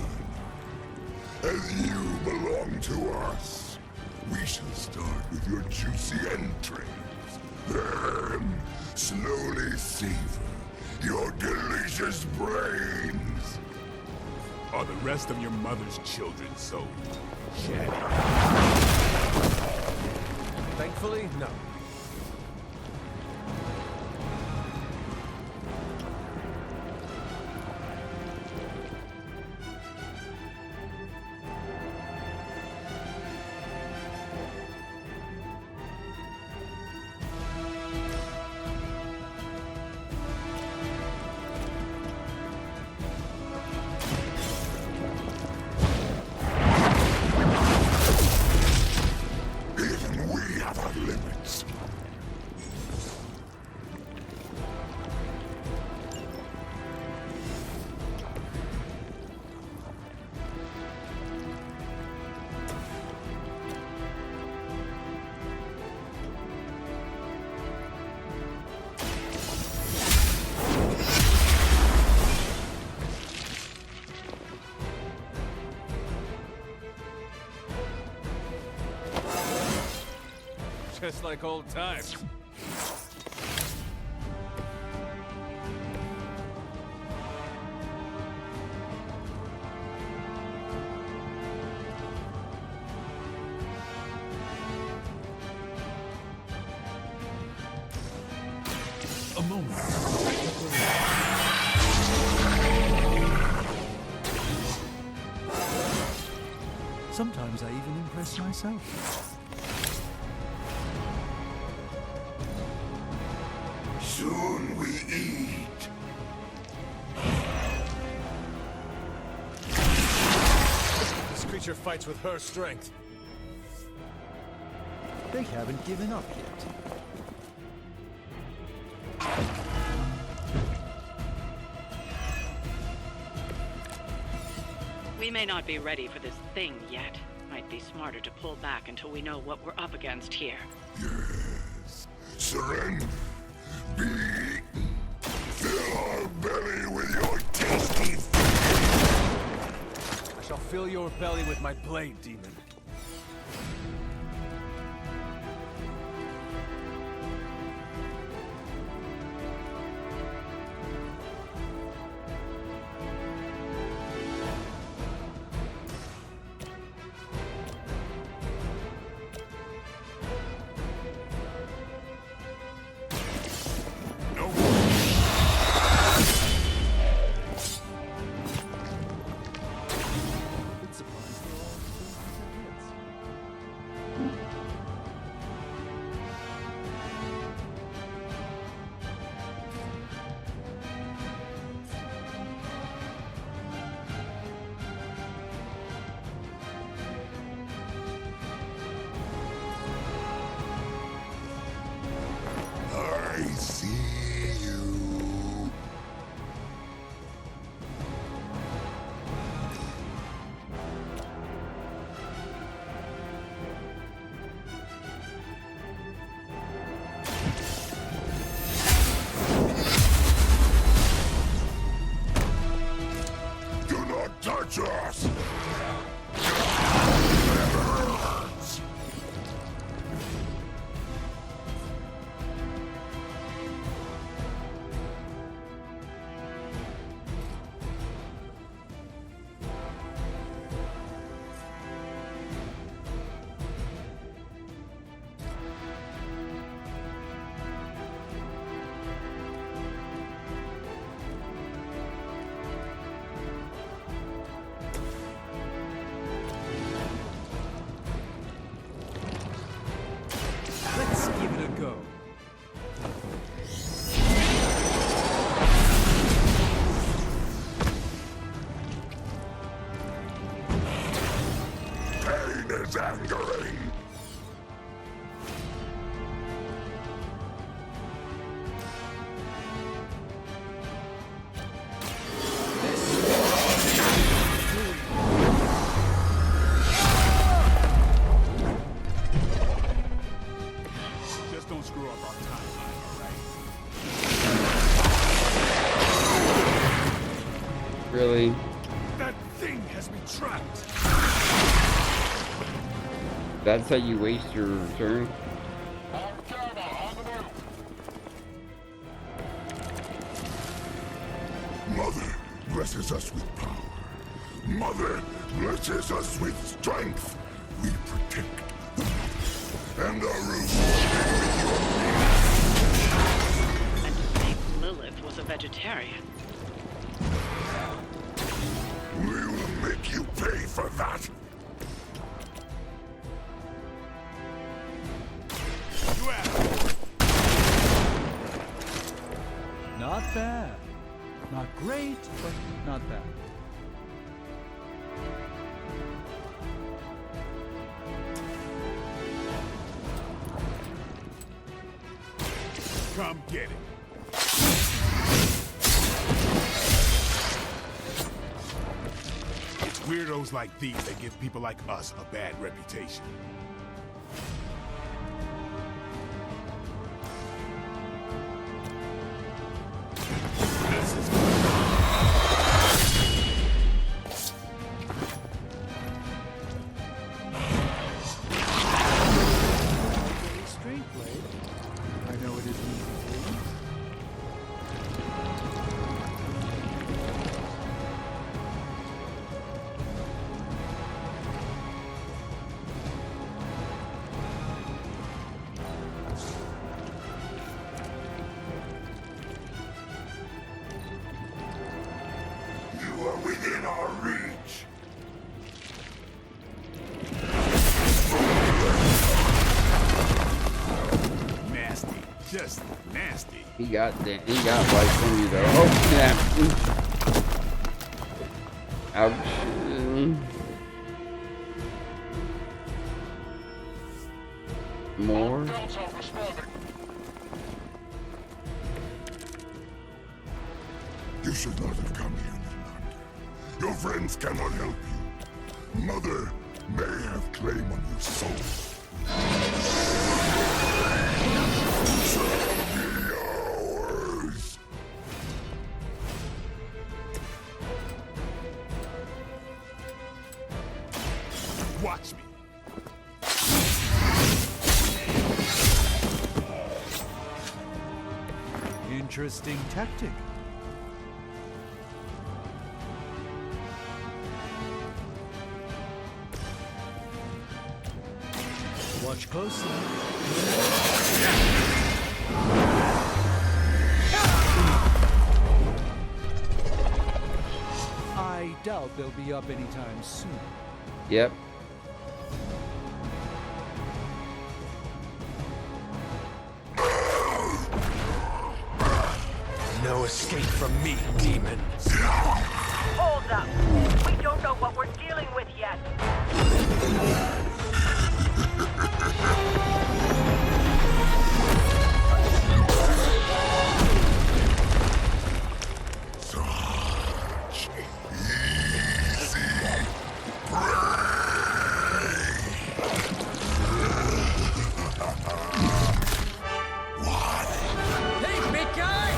as you belong to us. We shall start with your juicy entrails, then slowly savor your delicious brains. Are the rest of your mother's children so shabby? Thankfully, no. Even we have our limits. Just like old times. A moment. Sometimes I even impress myself. Soon we eat. This creature fights with her strength. They haven't given up yet. We may not be ready for this thing yet. Might be smarter to pull back until we know what we're up against here. Yes. Surrender. Be eaten. Fill our belly with your tasty food. I shall fill your belly with my blade, demon. touch us! Never hurts! Let's give it a go. Pain is angering. Just don't screw up our timeline, alright? Really? That thing has me trapped. That's how you waste your turn? Mother blesses us with power. Mother blesses us with strength. We protect the mother and our reward with your And to think Lilith was a vegetarian. We will make you pay for that. Not bad. Not great, but not bad. Come get it. It's weirdos like these that give people like us a bad reputation. Straight blade. I know it isn't easy. You are within our reach. Nasty. Just nasty. He got life from you though. Oh snap. Ouch. More? You should not have come here, Nylander. Your friends cannot help you. Mother may have claim on your soul. Shall be ours. Watch me. Interesting tactic. Watch closely. I doubt they'll be up anytime soon. Yep. No escape from me, demon. Hold up. We don't know what we're dealing with yet. Such easy prey. Hey, big guy!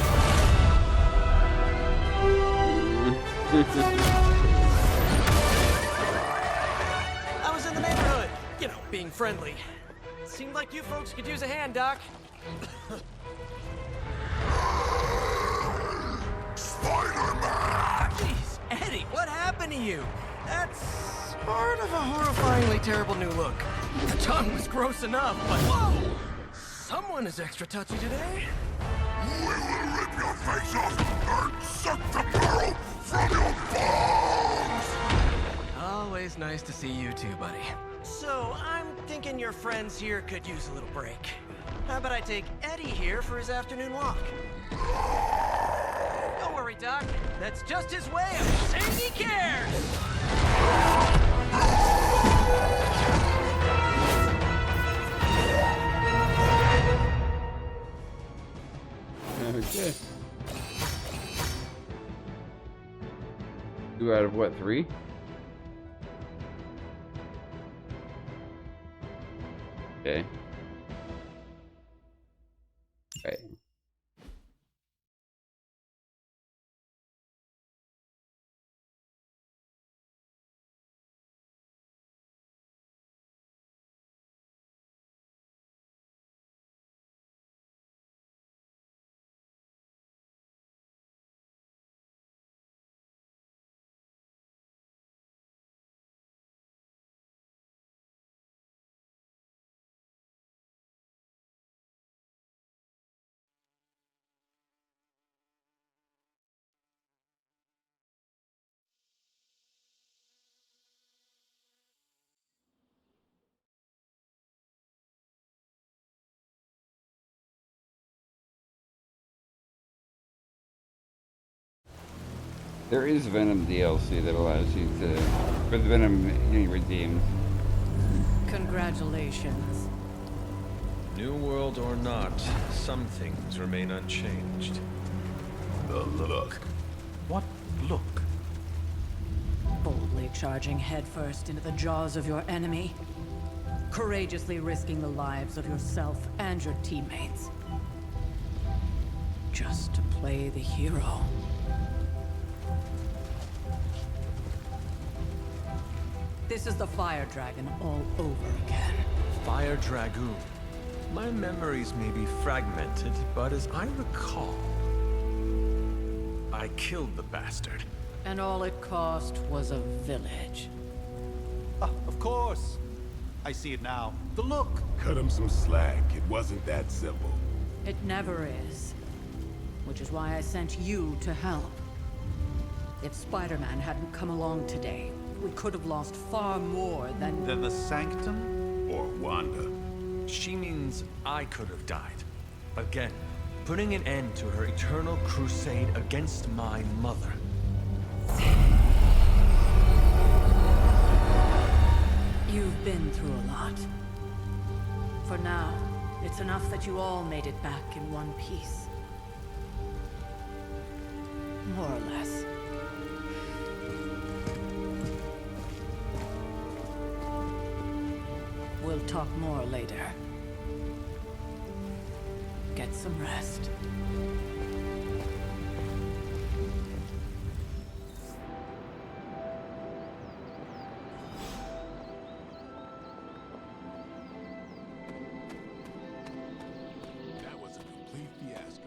and friendly. Seemed like you folks could use a hand, Doc. Spider-Man! Jeez, Eddie, what happened to you? That's part of a horrifyingly terrible new look. The tongue was gross enough, but whoa! Someone is extra touchy today. We will rip your face off and suck the marrow from your bones! Always nice to see you too, buddy. So, I'm thinking your friends here could use a little break. How about I take Eddie here for his afternoon walk? Don't worry, Doc. That's just his way of saying he cares! Okay. 2 out of what, 3? Okay. Okay. There is Venom DLC that allows you to, for the Venom getting redeemed. Congratulations. New world or not, some things remain unchanged. The look. What look? Boldly charging headfirst into the jaws of your enemy. Courageously risking the lives of yourself and your teammates. Just to play the hero. This is the Fire Dragon all over again. Fire Dragoon. My memories may be fragmented, but as I recall, I killed the bastard. And all it cost was a village. Ah, of course. I see it now. The look. Cut him some slack. It wasn't that simple. It never is. Which is why I sent you to help. If Spider-Man hadn't come along today, we could have lost far more than the Sanctum? Or Wanda. She means I could have died. Again, putting an end to her eternal crusade against my mother. You've been through a lot. For now, it's enough that you all made it back in one piece. More or less. We'll talk more later. Get some rest. That was a complete fiasco.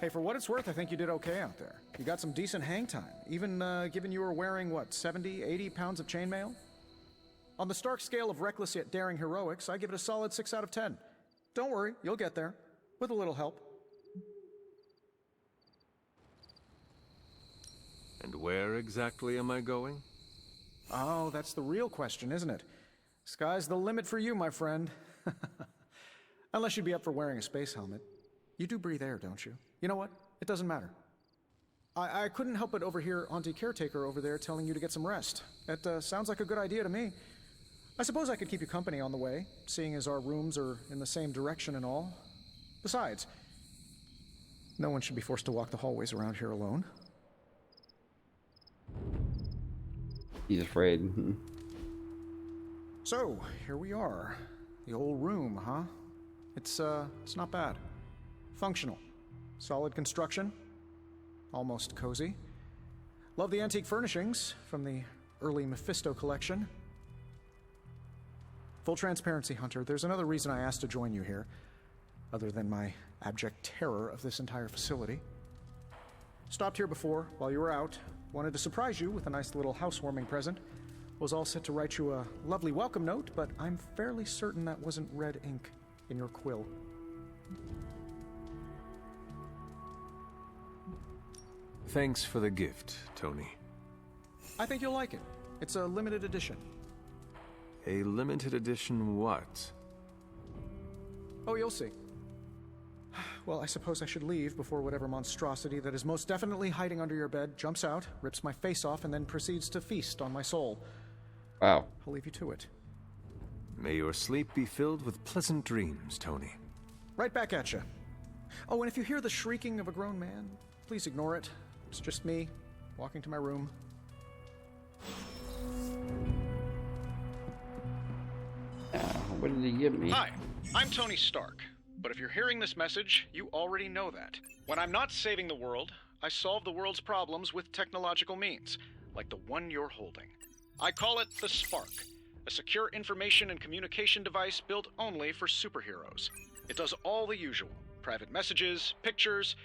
Hey, for what it's worth, I think you did okay out there. You got some decent hang time, even given you were wearing, what, 70, 80 pounds of chainmail? On the Stark scale of reckless yet daring heroics, I give it a solid 6 out of 10. Don't worry, you'll get there. With a little help. And where exactly am I going? Oh, that's the real question, isn't it? Sky's the limit for you, my friend. Unless you'd be up for wearing a space helmet. You do breathe air, don't you? You know what? It doesn't matter. I couldn't help but overhear Auntie Caretaker over there telling you to get some rest. That sounds like a good idea to me. I suppose I could keep you company on the way, seeing as our rooms are in the same direction and all. Besides, no one should be forced to walk the hallways around here alone. He's afraid. So, here we are. The old room, huh? It's not bad. Functional. Solid construction. Almost cozy. Love the antique furnishings from the early Mephisto collection. Full transparency, Hunter, there's another reason I asked to join you here, other than my abject terror of this entire facility. Stopped here before, while you were out. Wanted to surprise you with a nice little housewarming present. Was all set to write you a lovely welcome note, but I'm fairly certain that wasn't red ink in your quill. Thanks for the gift, Tony. I think you'll like it. It's a limited edition. A limited edition what? Oh, you'll see. Well, I suppose I should leave before whatever monstrosity that is most definitely hiding under your bed jumps out, rips my face off, and then proceeds to feast on my soul. Wow. I'll leave you to it. May your sleep be filled with pleasant dreams, Tony. Right back at you. Oh, and if you hear the shrieking of a grown man, please ignore it. It's just me, walking to my room. What did he give me? Hi, I'm Tony Stark. But if you're hearing this message, you already know that. When I'm not saving the world, I solve the world's problems with technological means, like the one you're holding. I call it the Spark, a secure information and communication device built only for superheroes. It does all the usual, private messages, pictures,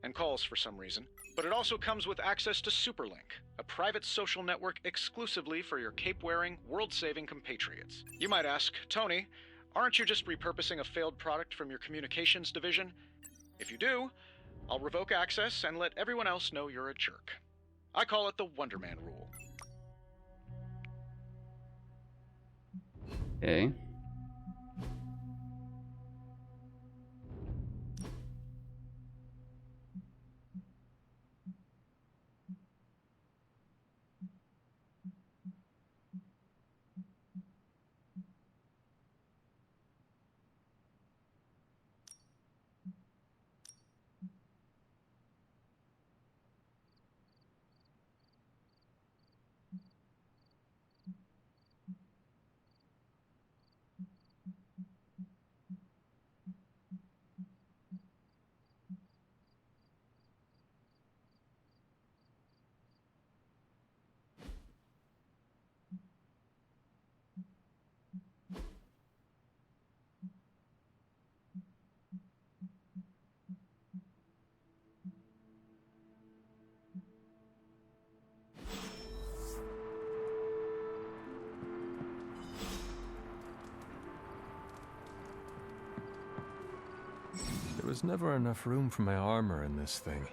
and calls for some reason. But it also comes with access to Superlink, a private social network exclusively for your cape-wearing, world-saving compatriots. You might ask, Tony, aren't you just repurposing a failed product from your communications division? If you do, I'll revoke access and let everyone else know you're a jerk. I call it the Wonder Man rule. Okay. There was never enough room for my armor in this thing.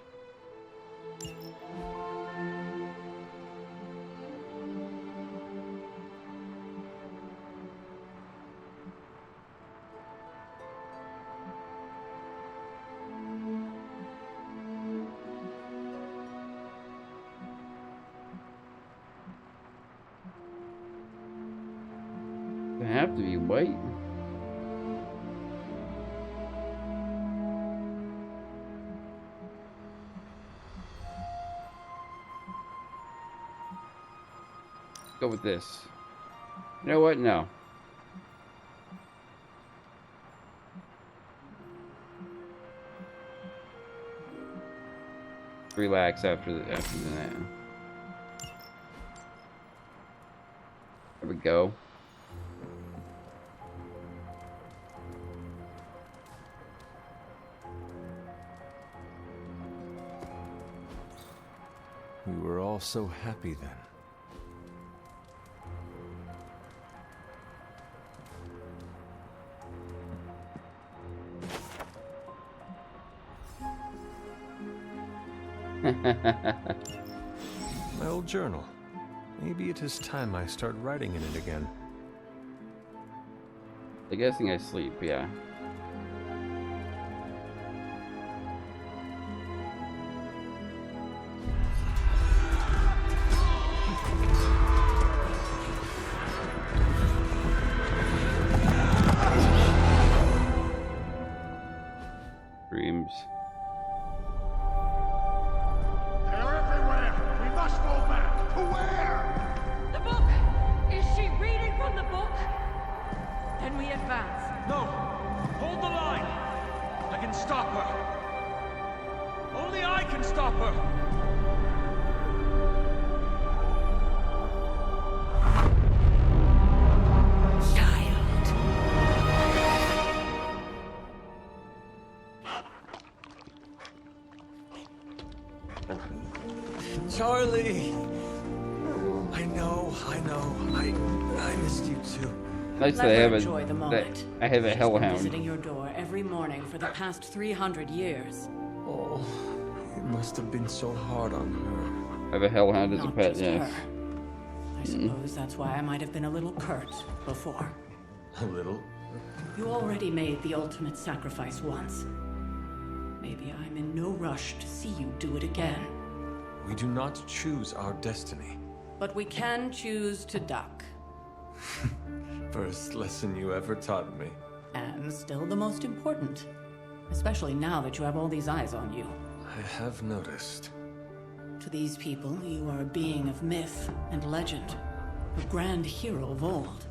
They have to be white. Go with this. You know what? No. Relax after that. There we go. We were all so happy then. My old journal. Maybe it is time I start writing in it again. I'm guessing I sleep, yeah. Dreams. The book! Is she reading from the book? Then we advance. No! Hold the line! I can stop her! Only I can stop her! Child. Charlie! I know. I missed you too. Nice Let to her have enjoy the moment. I have a She's been hellhound. visiting your door every morning for the past 300 years. Oh, it must have been so hard on her. I have a hellhound as a Not pet, just yes. her. I suppose that's why I might have been a little curt before. A little? You already made the ultimate sacrifice once. Maybe I'm in no rush to see you do it again. We do not choose our destiny. But we can choose to duck. First lesson you ever taught me. And still the most important. Especially now that you have all these eyes on you. I have noticed. To these people, you are a being of myth and legend. A grand hero of old.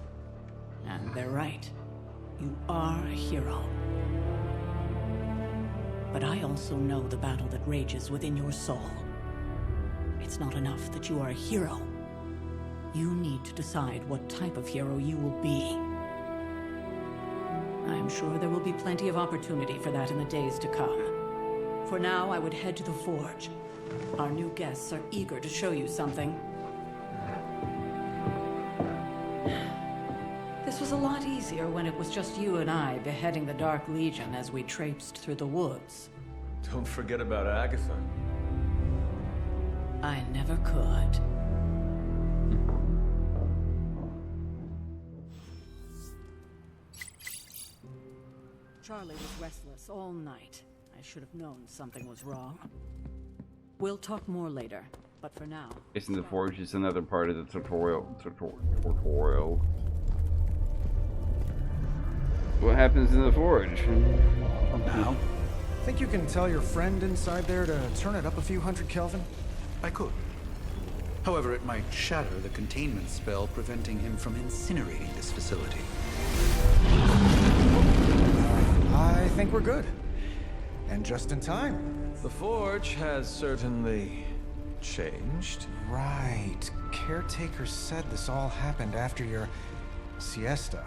And they're right. You are a hero. But I also know the battle that rages within your soul. It's not enough that you are a hero. You need to decide what type of hero you will be. I am sure there will be plenty of opportunity for that in the days to come. For now, I would head to the Forge. Our new guests are eager to show you something. This was a lot easier when it was just you and I beheading the Dark Legion as we traipsed through the woods. Don't forget about Agatha. I never could. Charlie was restless all night. I should have known something was wrong. We'll talk more later, but for now... Isn't the Forge is another part of the tutorial. What happens in the Forge? Now? Think you can tell your friend inside there to turn it up a few hundred Kelvin? I could. However, it might shatter the containment spell, preventing him from incinerating this facility. I think we're good. And just in time. The Forge has certainly changed. Right. Caretaker said this all happened after your siesta.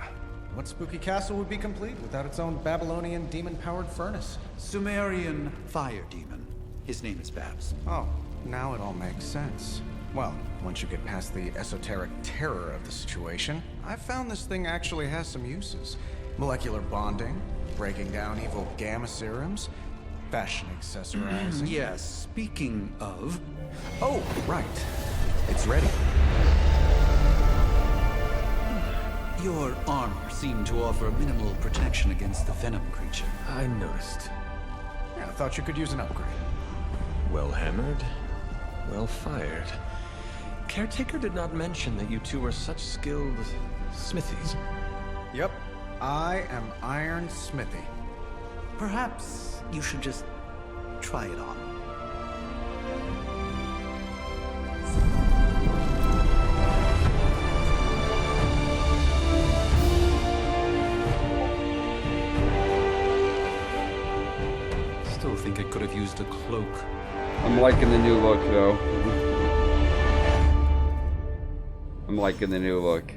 What spooky castle would be complete without its own Babylonian demon-powered furnace? Sumerian fire demon. His name is Babs. Oh, now it all makes sense. Well, once you get past the esoteric terror of the situation, I've found this thing actually has some uses. Molecular bonding, breaking down evil gamma serums, fashion accessorizing. Yes, speaking of... Oh, right. It's ready. Your armor seemed to offer minimal protection against the Venom creature. I noticed. Yeah, I thought you could use an upgrade. Well hammered, well fired. Caretaker did not mention that you two were such skilled smithies. Yep, I am Iron Smithy. Perhaps you should just try it on. Still think it could have used a cloak. I'm liking the new look, though. I'm liking the new look.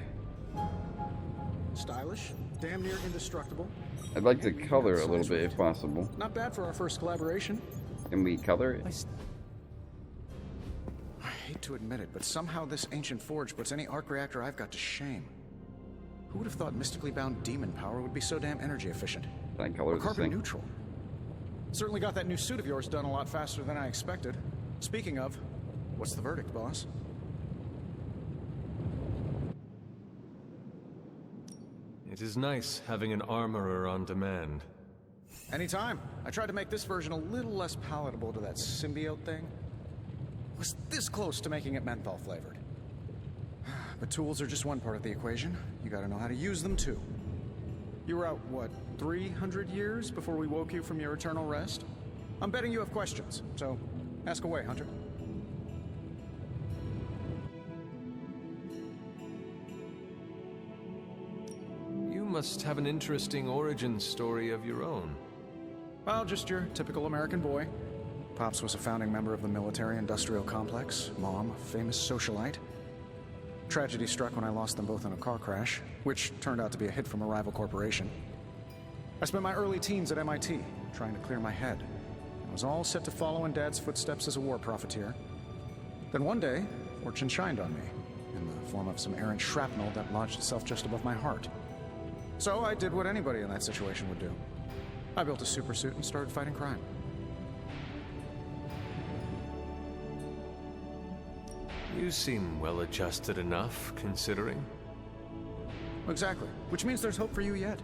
Stylish, damn near indestructible. I'd like to color a little bit if possible. Not bad for our first collaboration. Can we color it? I hate to admit it, but somehow this ancient forge puts any arc reactor I've got to shame. Who would have thought mystically bound demon power would be so damn energy efficient? Can I color Or this carbon thing? neutral. Certainly got that new suit of yours done a lot faster than I expected. Speaking of, what's the verdict, boss? It is nice having an armorer on demand. Anytime. I tried to make this version a little less palatable to that symbiote thing. Was this close to making it menthol flavored. But tools are just one part of the equation. You gotta know how to use them too. You were out, what, 300 years before we woke you from your eternal rest? I'm betting you have questions, so ask away, Hunter. You must have an interesting origin story of your own. Well, just your typical American boy. Pops was a founding member of the military-industrial complex. Mom, a famous socialite. Tragedy struck when I lost them both in a car crash, which turned out to be a hit from a rival corporation. I spent my early teens at MIT, trying to clear my head. was all set to follow in Dad's footsteps as a war profiteer. Then one day, fortune shined on me, in the form of some errant shrapnel that lodged itself just above my heart. So I did what anybody in that situation would do. I built a supersuit and started fighting crime. You seem well-adjusted enough, considering. Exactly, which means there's hope for you yet.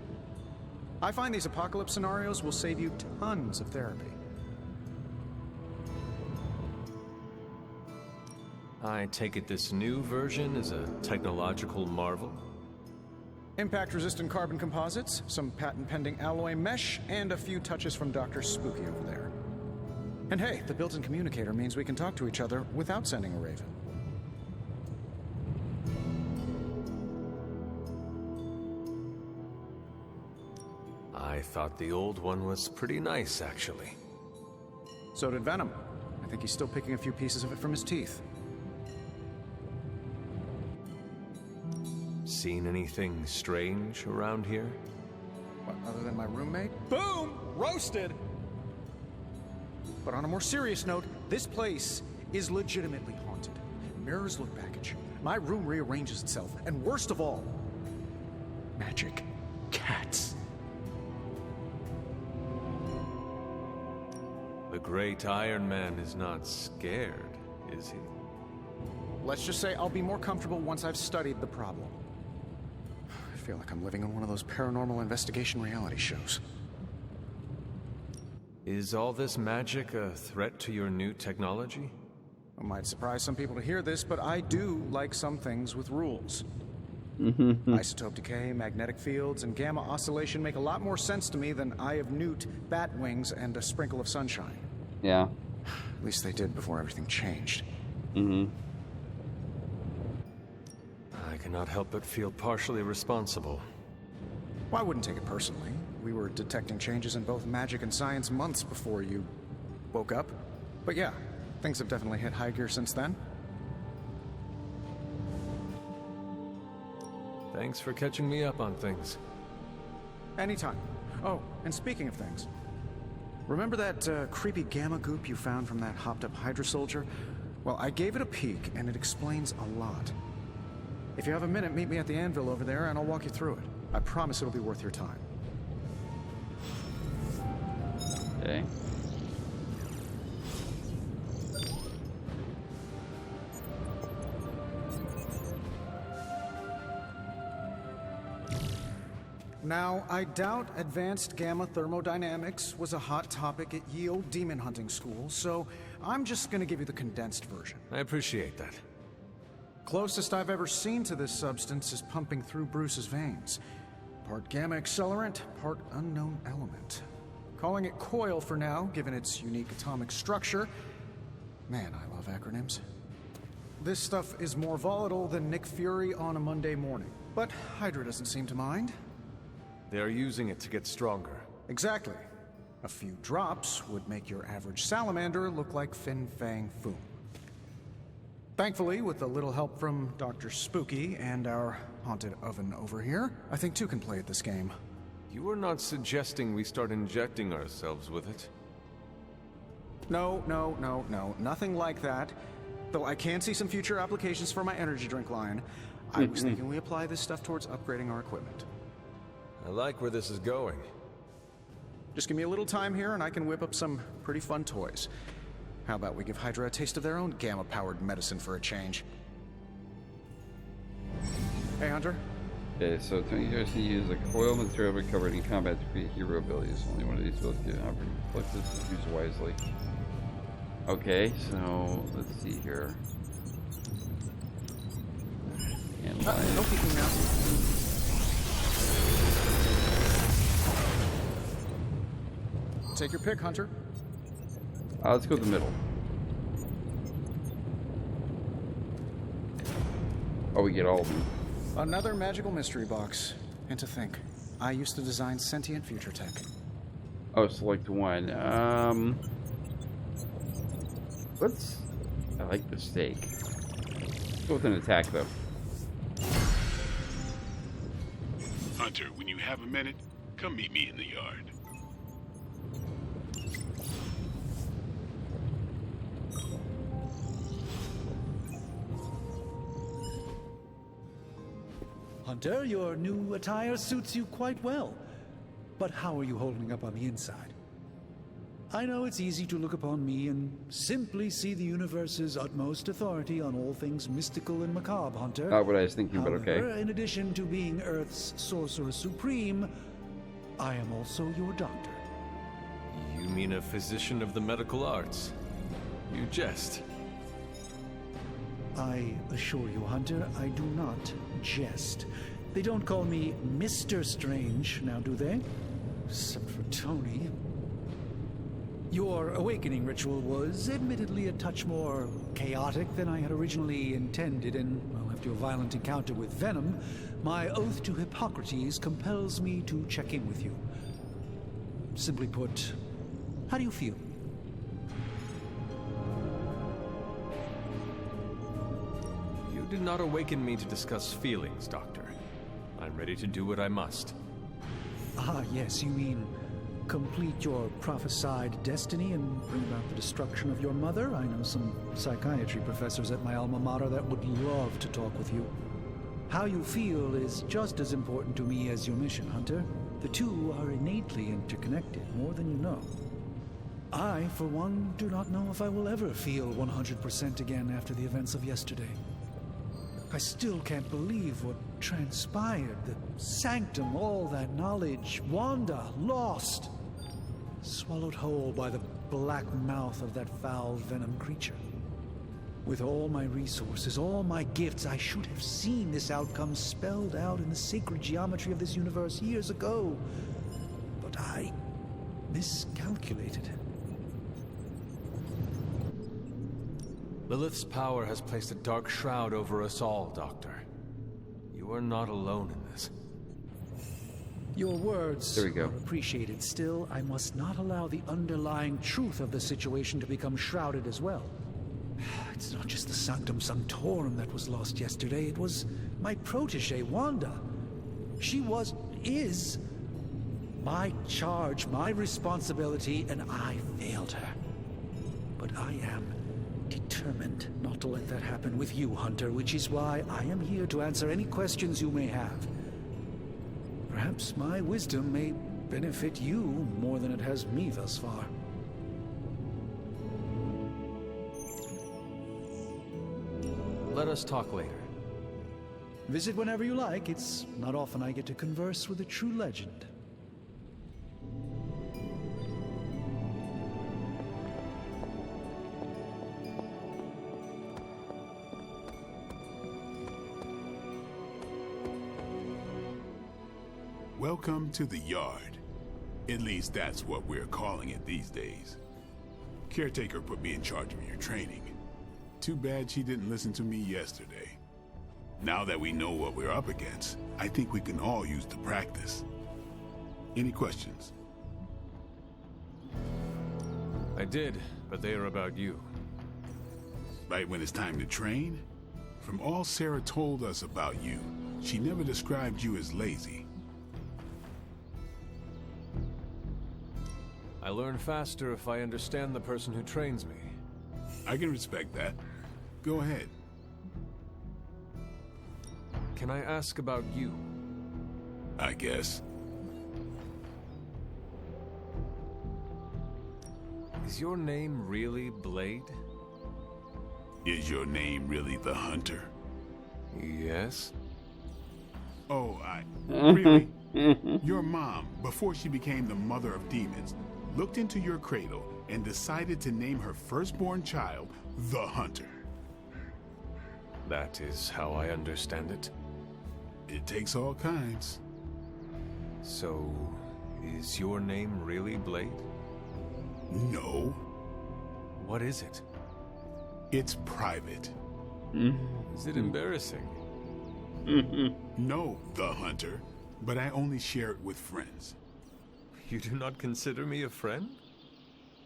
I find these apocalypse scenarios will save you tons of therapy. I take it this new version is a technological marvel? Impact-resistant carbon composites, some patent-pending alloy mesh, and a few touches from Dr. Spooky over there. And hey, the built-in communicator means we can talk to each other without sending a raven. I thought the old one was pretty nice, actually. So did Venom. I think he's still picking a few pieces of it from his teeth. Seen anything strange around here? What, other than my roommate? Boom! Roasted! But on a more serious note, this place is legitimately haunted. Mirrors look back at you. My room rearranges itself. And worst of all, magic cats. The great Iron Man is not scared, is he? Let's just say I'll be more comfortable once I've studied the problem. I feel like I'm living in one of those paranormal investigation reality shows. Is all this magic a threat to your new technology? It might surprise some people to hear this, but I do like some things with rules. Isotope decay, magnetic fields, and gamma oscillation make a lot more sense to me than Eye of Newt, bat wings, and a sprinkle of sunshine. Yeah. At least they did before everything changed. I cannot help but feel partially responsible. Well, I wouldn't take it personally. We were detecting changes in both magic and science months before you woke up. But yeah, things have definitely hit high gear since then. Thanks for catching me up on things. Anytime. Oh, and speaking of things, remember that creepy gamma goop you found from that hopped-up Hydra soldier? Well, I gave it a peek, and it explains a lot. If you have a minute, meet me at the anvil over there, and I'll walk you through it. I promise it'll be worth your time. Okay. Now, I doubt advanced gamma thermodynamics was a hot topic at ye old demon hunting school, so I'm just gonna give you the condensed version. I appreciate that. Closest I've ever seen to this substance is pumping through Bruce's veins. Part gamma accelerant, part unknown element. Calling it coil for now, given its unique atomic structure. Man, I love acronyms. This stuff is more volatile than Nick Fury on a Monday morning, but Hydra doesn't seem to mind. They're using it to get stronger. Exactly. A few drops would make your average salamander look like Fin Fang Foom. Thankfully, with a little help from Dr. Spooky and our haunted oven over here, I think two can play at this game. You are not suggesting we start injecting ourselves with it? No, nothing like that. Though I can see some future applications for my energy drink line. I was thinking we apply this stuff towards upgrading our equipment. I like where this is going. Just give me a little time here and I can whip up some pretty fun toys. How about we give Hydra a taste of their own gamma-powered medicine for a change? Hey, Hunter. Okay, so users can use a coil material recovered in combat to create hero abilities. Only one of these abilities can reflect this if used wisely. Okay, so let's see here. And no peeking now. Take your pick, Hunter. Let's go to the middle. Oh, we get all of them. Another magical mystery box. And to think, I used to design sentient future tech. Oh, select one. I like the steak. Let's go with an attack, though. Hunter, when you have a minute, come meet me in the yard. Hunter. Your new attire suits you quite well. But how are you holding up on the inside? I know it's easy to look upon me and simply see the universe's utmost authority on all things mystical and macabre, Hunter. Not what I was thinking, However, but okay. in addition to being Earth's Sorcerer Supreme, I am also your doctor. You mean a physician of the medical arts? You jest. I assure you, Hunter, I do not jest. They don't call me Mr. Strange, now do they? Except for Tony. Your awakening ritual was admittedly a touch more chaotic than I had originally intended, and, well, after your violent encounter with Venom, my oath to Hippocrates compels me to check in with you. Simply put, how do you feel? You did not awaken me to discuss feelings, Doctor. I'm ready to do what I must. Ah, yes, you mean complete your prophesied destiny and bring about the destruction of your mother? I know some psychiatry professors at my alma mater that would love to talk with you. How you feel is just as important to me as your mission, Hunter. The two are innately interconnected, more than you know. I, for one, do not know if I will ever feel 100% again after the events of yesterday. I still can't believe what transpired. The sanctum, all that knowledge, Wanda, lost. Swallowed whole by the black mouth of that foul Venom creature. With all my resources, all my gifts, I should have seen this outcome spelled out in the sacred geometry of this universe years ago. But I miscalculated. Lilith's power has placed a dark shroud over us all, Doctor. You are not alone in this. Your words There we go. are appreciated. Still, I must not allow the underlying truth of the situation to become shrouded as well. It's not just the Sanctum Sanctorum that was lost yesterday. It was my protege, Wanda. She is my charge, my responsibility, and I failed her. But I am determined not to let that happen with you, Hunter, which is why I am here to answer any questions you may have. Perhaps my wisdom may benefit you more than it has me thus far. Let us talk later. Visit whenever you like. It's not often I get to converse with a true legend. Welcome to the yard. At least that's what we're calling it these days. Caretaker put me in charge of your training. Too bad she didn't listen to me yesterday. Now that we know what we're up against, I think we can all use the practice. Any questions? I did, but they are about you. Right when it's time to train? From all Sarah told us about you, she never described you as lazy. I learn faster if I understand the person who trains me. I can respect that. Go ahead. Can I ask about you? I guess. Is your name really Blade? Is your name really the Hunter? Yes. Oh, really? Your mom, before she became the mother of demons, looked into your cradle and decided to name her firstborn child the Hunter. That is how I understand it. It takes all kinds. So, is your name really Blade? No. What is it? It's private. Is it embarrassing? No, the Hunter, but I only share it with friends. You do not consider me a friend?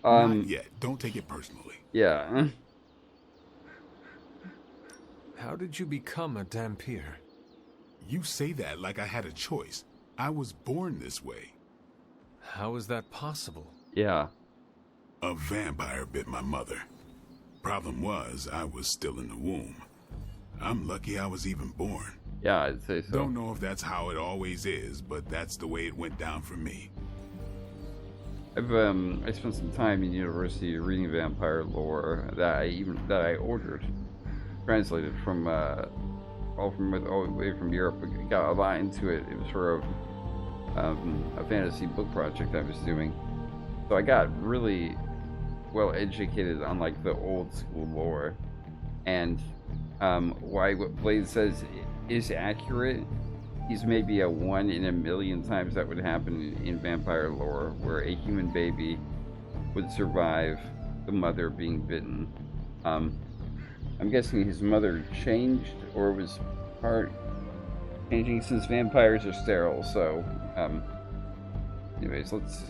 Not yet. Don't take it personally. Yeah. How did you become a Dampier? You say that like I had a choice. I was born this way. How is that possible? Yeah. A vampire bit my mother. Problem was, I was still in the womb. I'm lucky I was even born. Yeah, I'd say so. Don't know if that's how it always is, but that's the way it went down for me. I spent some time in university reading vampire lore that I ordered, translated from all the way from Europe. I got a lot into it. It was for a fantasy book project I was doing, so I got really well educated on like the old school lore, and why what Blade says is accurate. He's maybe a 1 in a million times that would happen in vampire lore, where a human baby would survive the mother being bitten. I'm guessing his mother changed, or was part changing, since vampires are sterile. So, anyways, let's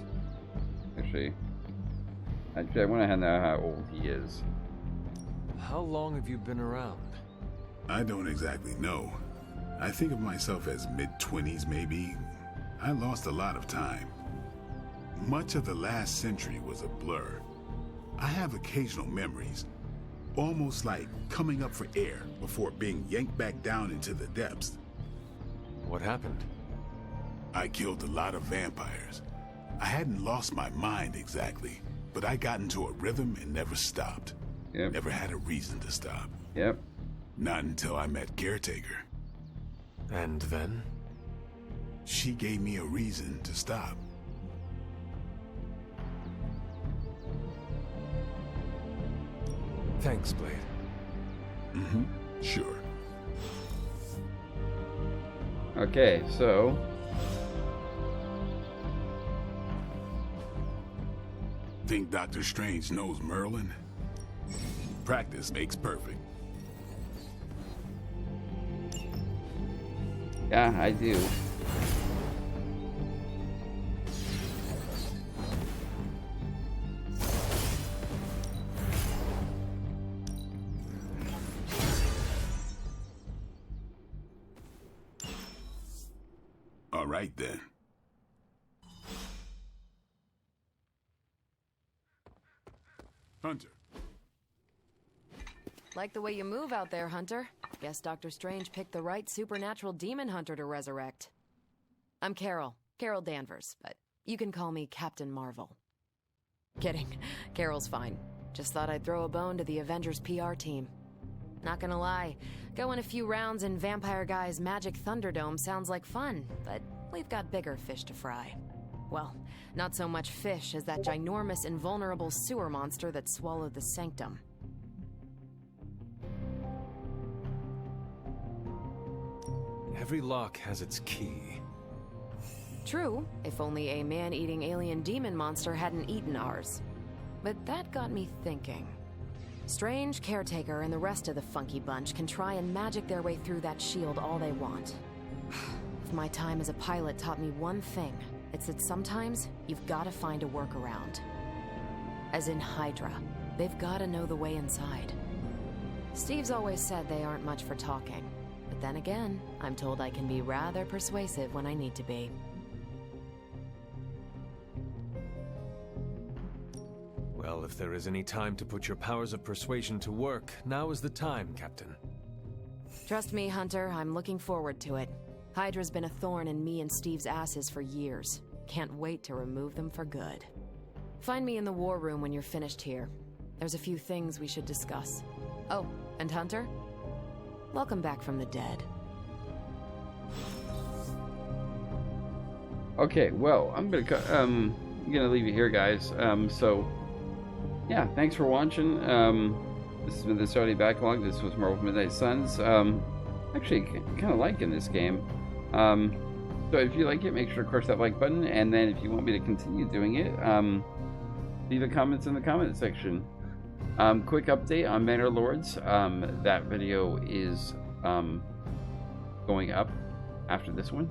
actually I want to know how old he is. How long have you been around? I don't exactly know. I think of myself as mid-20s, maybe. I lost a lot of time. Much of the last century was a blur. I have occasional memories, almost like coming up for air before being yanked back down into the depths. What happened? I killed a lot of vampires. I hadn't lost my mind exactly, but I got into a rhythm and never stopped. Yep. Never had a reason to stop. Yep. Not until I met Caretaker. And then? She gave me a reason to stop. Thanks, Blade. Mm-hmm. Sure. Okay, so Think Doctor Strange knows Merlin? Practice makes perfect. yeah, I do. All right, then. Hunter. Like the way you move out there, Hunter. Guess Dr. Strange picked the right supernatural demon hunter to resurrect. I'm Carol Danvers, but you can call me Captain Marvel. Kidding. Carol's fine. Just thought I'd throw a bone to the Avengers PR team. Not gonna lie, going a few rounds in Vampire Guy's Magic Thunderdome sounds like fun, but we've got bigger fish to fry. Well, not so much fish as that ginormous, invulnerable sewer monster that swallowed the Sanctum. Every lock has its key. True, if only a man-eating alien demon monster hadn't eaten ours. But that got me thinking. Strange, Caretaker, and the rest of the funky bunch can try and magic their way through that shield all they want. If my time as a pilot taught me one thing, it's that sometimes you've got to find a workaround. As in Hydra, they've got to know the way inside. Steve's always said they aren't much for talking, but then again, I'm told I can be rather persuasive when I need to be. Well, if there is any time to put your powers of persuasion to work, now is the time, Captain. Trust me, Hunter, I'm looking forward to it. Hydra's been a thorn in me and Steve's asses for years. Can't wait to remove them for good. Find me in the war room when you're finished here. There's a few things we should discuss. Oh, and Hunter? Welcome back from the dead. Okay, well, I'm gonna leave you here, guys. So yeah, thanks for watching. This has been the Saturday Backlog. This was Marvel Midnight Suns. Actually, kind of liking this game. So if you like it, make sure to crush that like button, and then if you want me to continue doing it, leave the comments in the comment section. Quick update on Manor Lords. That video is going up after this one,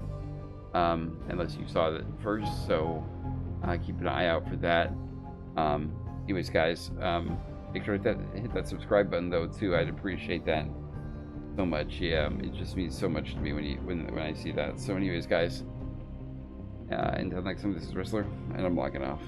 unless you saw it first, so keep an eye out for that. Anyways, guys, make sure to hit that subscribe button though too. I'd appreciate that so much. Yeah, it just means so much to me when I see that. So anyways, guys, until next time, this is Wrestler, and I'm logging off.